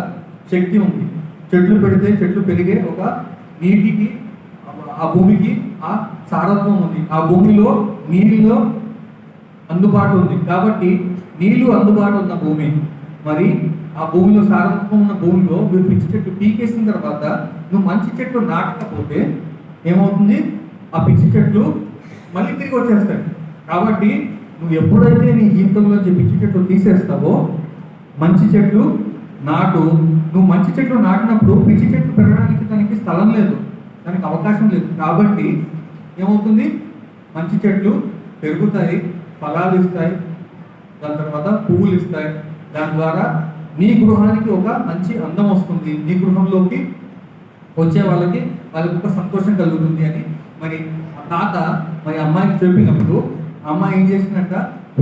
శక్తి ఉంది. చెట్లు పెడితే చెట్లు పెరిగే ఒక నీటికి, ఆ భూమికి ఆ సారత్వం ఉంది. ఆ భూమిలో నీళ్ళలో అందుబాటు ఉంది. కాబట్టి నీళ్లు అందుబాటు ఉన్న భూమి, మరి ఆ భూమిలో సారత్వం ఉన్న భూమిలో మీరు పిచ్చి చెట్లు పీకేసిన తర్వాత నువ్వు మంచి చెట్లు నాటకపోతే ఏమవుతుంది, ఆ పిచ్చి చెట్లు మళ్ళీ తిరిగి వచ్చేస్తాయి. కాబట్టి నువ్వు ఎప్పుడైతే నీ జీవితంలో పిచ్చి చెట్లు తీసేస్తావో మంచి చెట్లు నాటు. నువ్వు మంచి చెట్లు నాటినప్పుడు పిచ్చి చెట్లు పెరగడానికి దానికి స్థలం లేదు, దానికి అవకాశం లేదు. కాబట్టి ఏమవుతుంది, మంచి చెట్లు పెరుగుతాయి, ఫలాలు ఇస్తాయి, దాని తర్వాత పువ్వులు ఇస్తాయి. దాని ద్వారా నీ గృహానికి ఒక మంచి అందం వస్తుంది, నీ గృహంలోకి వచ్చే వాళ్ళకి ఒక సంతోషం కలుగుతుంది అని మరి తాత మరి అమ్మాయికి చెప్పినప్పుడు అమ్మాయి ఏం చేసినట్ట,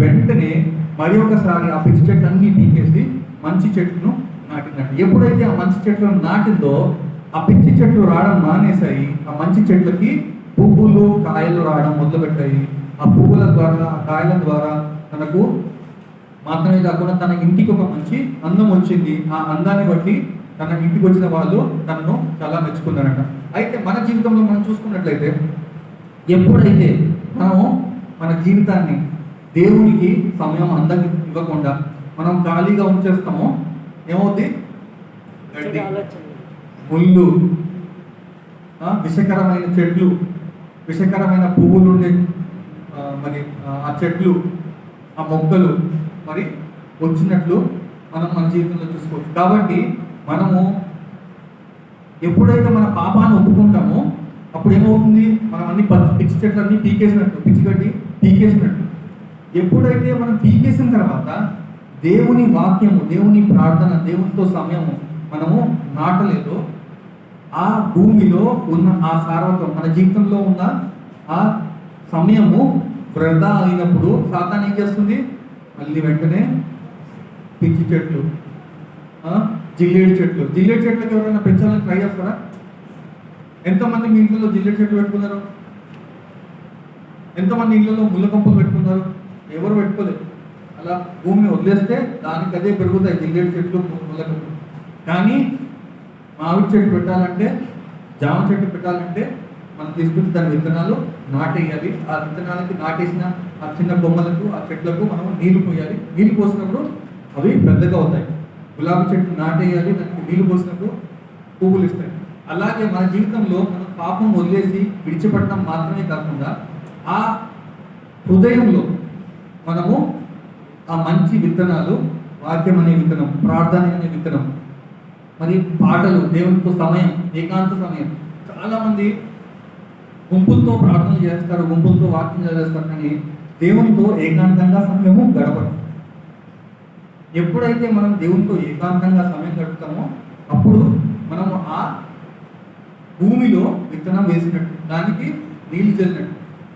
వెంటనే మరి ఒకసారి ఆ పిచ్చి చెట్లు అన్నీ పీకేసి మంచి చెట్లను నాటినట్టు. ఎప్పుడైతే ఆ మంచి చెట్లను నాటిందో ఆ పిచ్చి చెట్లు రావడం మానేశాయి, ఆ మంచి చెట్లకి పువ్వులు, కాయలు రావడం మొదలుపెట్టాయి. ఆ పువ్వుల ద్వారా, ఆ కాయల ద్వారా తనకు మాత్రమే కాకుండా తన ఇంటికి ఒక మంచి అందం వచ్చింది. ఆ అందాన్ని బట్టి తన ఇంటికి వచ్చిన వాళ్ళు తనను చాలా మెచ్చుకున్నారంట. అయితే మన జీవితంలో మనం చూసుకున్నట్లయితే ఎప్పుడైతే మనము మన జీవితాన్ని దేవునికి సమయం ఇవ్వకుండా మనం ఖాళీగా ఉంచేస్తామో ఏమవుతుంది, గడ్డి, ముళ్ళు, విషకరమైన చెట్లు, విషకరమైన పువ్వులు ఉండే మరి ఆ చెట్లు, ఆ మొక్కలు మరి వచ్చినట్లు మనం మన జీవితంలో చూసుకోవచ్చు. కాబట్టి మనము ఎప్పుడైతే మన పాపాన్ని ఒప్పుకుంటామో అప్పుడు ఏమవుతుంది, మనం అన్ని పిచ్చి చెట్లన్నీ పీకేసినట్టు, పిచ్చి గడ్డి పీకేసినట్టు. ఎప్పుడైతే మనం పీకేసిన తర్వాత దేవుని వాక్యము, దేవుని ప్రార్థన, దేవునితో సమయము మనము నాటలేదో ఆ భూమిలో ఉన్న ఆ సారవత్వం, మన జీవితంలో ఉన్న ఆ సమయము వృధా అయినప్పుడు సాతాను ఏం చేస్తుంది, మళ్ళీ వెంటనే పిచ్చి చెట్లు, జిల్లేడు చెట్లు. జిల్లేడు చెట్లకు ఎవరైనా పెంచాలని ట్రై చేస్తారా? ఎంతమంది మీ ఇంట్లో జిల్లేడు చెట్లు పెట్టుకున్నారు? ఎంతమంది ఇళ్ళలో ముళ్ళ కంపలు పెట్టుకున్నారు? ఎవరు పెట్టుకోలేదు. అలా భూమిని వదిలేస్తే దానికి అదే పెరుగుతాయి జిల్లేడు చెట్లు, ముళ్ళ కంపలు. కానీ మామిడి చెట్టు పెట్టాలంటే, జామ చెట్టు పెట్టాలంటే మనం తీసుకుని దాని విత్తనాలు నాటేయాలి. ఆ విత్తనాలకి నాటేసిన ఆ చిన్న బొమ్మలకు, ఆ చెట్లకు మనం నీళ్లు పోయాలి. నీళ్లు పోసినప్పుడు అవి పెద్దగా అవుతాయి. గులాబీ చెట్టు నాటేయాలి, దానికి నీళ్లు పోసినప్పుడు పువ్వులు ఇస్తాయి. అలాగే మన జీవితంలో మనం పాపం వదిలేసి విడిచిపెట్టడం మాత్రమే కాకుండా ఆ హృదయంలో మనము ఆ మంచి విత్తనాలు, వాక్యం అనే విత్తనం, ప్రార్థన అనే విత్తనం, మరి పాటలు, దేవునితో సమయం, ఏకాంత సమయం. చాలామంది గుంపులతో ప్రార్థనలు చేస్తారు, గుంపులతో వాక్యం చేస్తారు, కానీ దేవునితో ఏకాంతంగా సమయము గడపడం. ఎప్పుడైతే మనం దేవునితో ఏకాంతంగా సమయం గడుపుతామో అప్పుడు మనము ఆ భూమిలో విత్తనం వేసినట్టు, దానికి నీళ్లు చల్లినట్టు.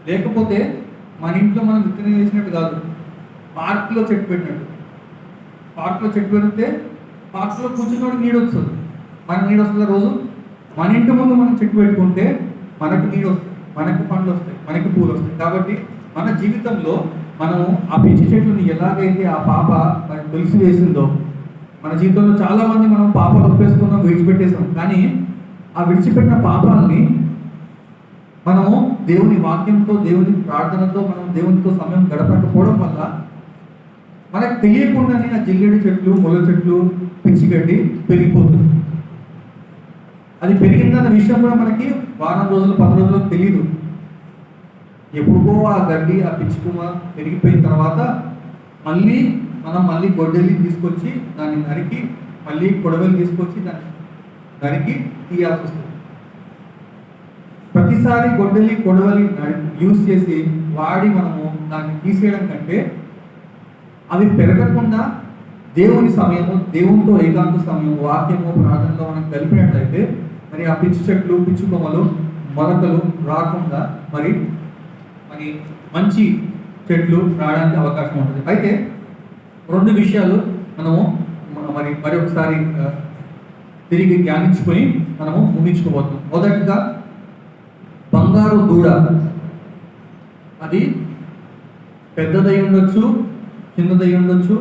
లేకపోతే మన ఇంట్లో మనం విత్తనం వేసినట్టు కాదు, పార్క్లో చెట్టు పెట్టినట్టు. పార్క్లో చెట్టు పెడితే పార్క్లో కూర్చున్నోడికి నీడు వస్తుంది. మనకు నీడు వస్తుంది రోజు. మన ఇంటి ముందు మనం చెట్టు పెట్టుకుంటే మనకు నీడు వస్తుంది, మనకు పండ్లు వస్తాయి, మనకి పూలు వస్తాయి. కాబట్టి మన జీవితంలో మనము ఆ పిచ్చి చెట్టుని ఎలాగైతే ఆ పాప మనకు తొలిసి వేసిందో, మన జీవితంలో చాలామంది మనం పాపాలు ఒప్పేసుకున్నాం, విడిచిపెట్టేసాం. కానీ ఆ విడిచిపెట్టిన పాపాలని మనము దేవుని వాక్యంతో, దేవుని ప్రార్థనతో, మనం దేవునితో సమయం గడపకపోవడం వల్ల మనకు తెలియకుండానే ఆ జిల్లేడు చెట్లు, ముళ్ళ చెట్లు, పిచ్చిగడ్డి పెరిగిపోతుంది. అది పెరిగిందన్న విషయం కూడా మనకి వారం రోజులు, 10 రోజులకు తెలియదు. ఎప్పుడుకో ఆ గడ్డి, ఆ పిచ్చి కొమ్మ పెరిగిపోయిన తర్వాత మళ్ళీ గొడ్డలి తీసుకొచ్చి దాన్ని నరికి, మళ్ళీ కొడవలి తీసుకొచ్చి దాన్ని నరికి తీయాల్సి వస్తుంది. ప్రతిసారి గొడ్డలి, కొడవలి యూజ్ చేసి వాడి మనము దాన్ని తీసేయడం కంటే అవి పెరగకుండా దేవుని సమయము, దేవునితో ఏకాంత సమయం, వాక్యము, ప్రార్థనలో మనం కలిపినట్లయితే మరి ఆ పిచ్చి చెట్లు, పిచ్చి కొమ్మలు, మొలకలు రాకుండా మరి మంచి చెట్లు రావడానికి అవకాశం ఉంటుంది. అయితే 2 విషయాలు మనము మరి ఒకసారి తిరిగి ధ్యానించుకొని మనము ముగించుకోబోతున్నాం. మొదటిగా బంగారు దూడ. అది పెద్దదై ఉండొచ్చు, చిన్నదై ఉండొచ్చు,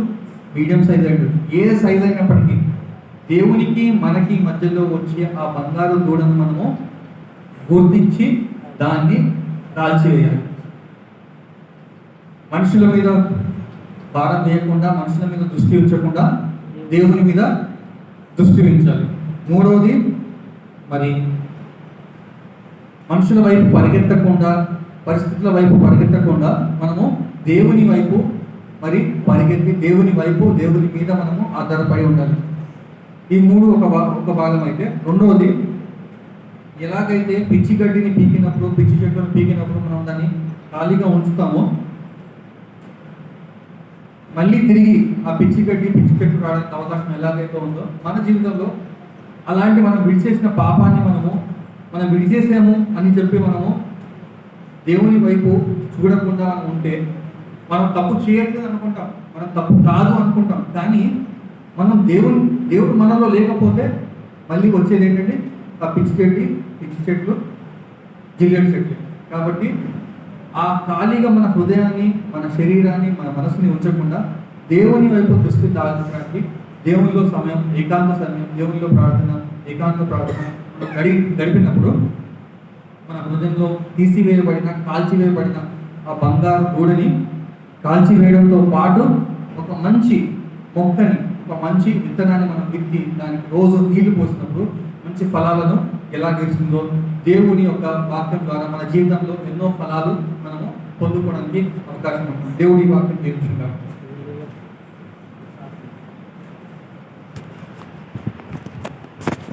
మీడియం సైజ్ అయి ఉండొచ్చు. ఏ సైజ్ అయినప్పటికీ దేవునికి మనకి మధ్యలో వచ్చే ఆ బంగారు దూడను మనము గుర్తించి దాన్ని కాల్చివేయాలి. మనుషుల మీద భారం వేయకుండా, మనుషుల మీద దృష్టి ఉంచకుండా దేవుని మీద దృష్టి ఉంచాలి. 3వది మరి మనుషుల వైపు పరిగెత్తకుండా, పరిస్థితుల వైపు పరిగెత్తకుండా మనము దేవుని వైపు మరి పరిగెత్తి, దేవుని వైపు, దేవుని మీద మనము ఆధారపడి ఉండాలి. ఈ 3 ఒక భాగం అయితే, 2వది ఎలాగైతే పిచ్చి గడ్డిని పీకినప్పుడు, పిచ్చి చెట్లను పీకినప్పుడు మనం దాన్ని ఖాళీగా ఉంచుతామో మళ్ళీ తిరిగి ఆ పిచ్చి గడ్డి, పిచ్చి చెట్లు రావడానికి అవకాశం ఎలాగైతే ఉందో మన జీవితంలో అలాంటి మనం విడిచేసిన పాపాన్ని మనం విడిచేసాము అని చెప్పి మనము దేవుని వైపు చూడకుండా మనం ఉంటే మనం తప్పు చేయట్లేదు అనుకుంటాం, మనం తప్పు కాదు అనుకుంటాం. కానీ మనం దేవుడు మనలో లేకపోతే మళ్ళీ వచ్చేది ఏంటంటే ఆ పిచ్చి గడ్డి, పిచ్చి చెట్లు, జిల్లేడు చెట్లు. కాబట్టి ఆ ఖాళీగా మన హృదయాన్ని, మన శరీరాన్ని, మన మనసుని ఉంచకుండా దేవుని వైపు దృష్టి దాల్చడానికి దేవునిలో సమయం, ఏకాంత సమయం, దేవునిలో ప్రార్థన, ఏకాంత ప్రార్థన గడిపినప్పుడు మన హృదయంలో కాల్చివేయబడిన ఆ బంగారు గూడని కాల్చివేయడంతో పాటు ఒక మంచి మొక్కని, ఒక మంచి విత్తనాన్ని మనం విత్తి దానికి రోజు నీళ్లు పోసినప్పుడు మంచి ఫలాలను ఎలా గెలుస్తుందో దేవుని యొక్క వాక్యం ద్వారా మన జీవితంలో ఎన్నో ఫలాలు మనము పొందుకోవడానికి అవకాశం ఉంటుంది. దేవుడి వాక్యం నేర్చుకుంటాం.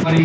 మరి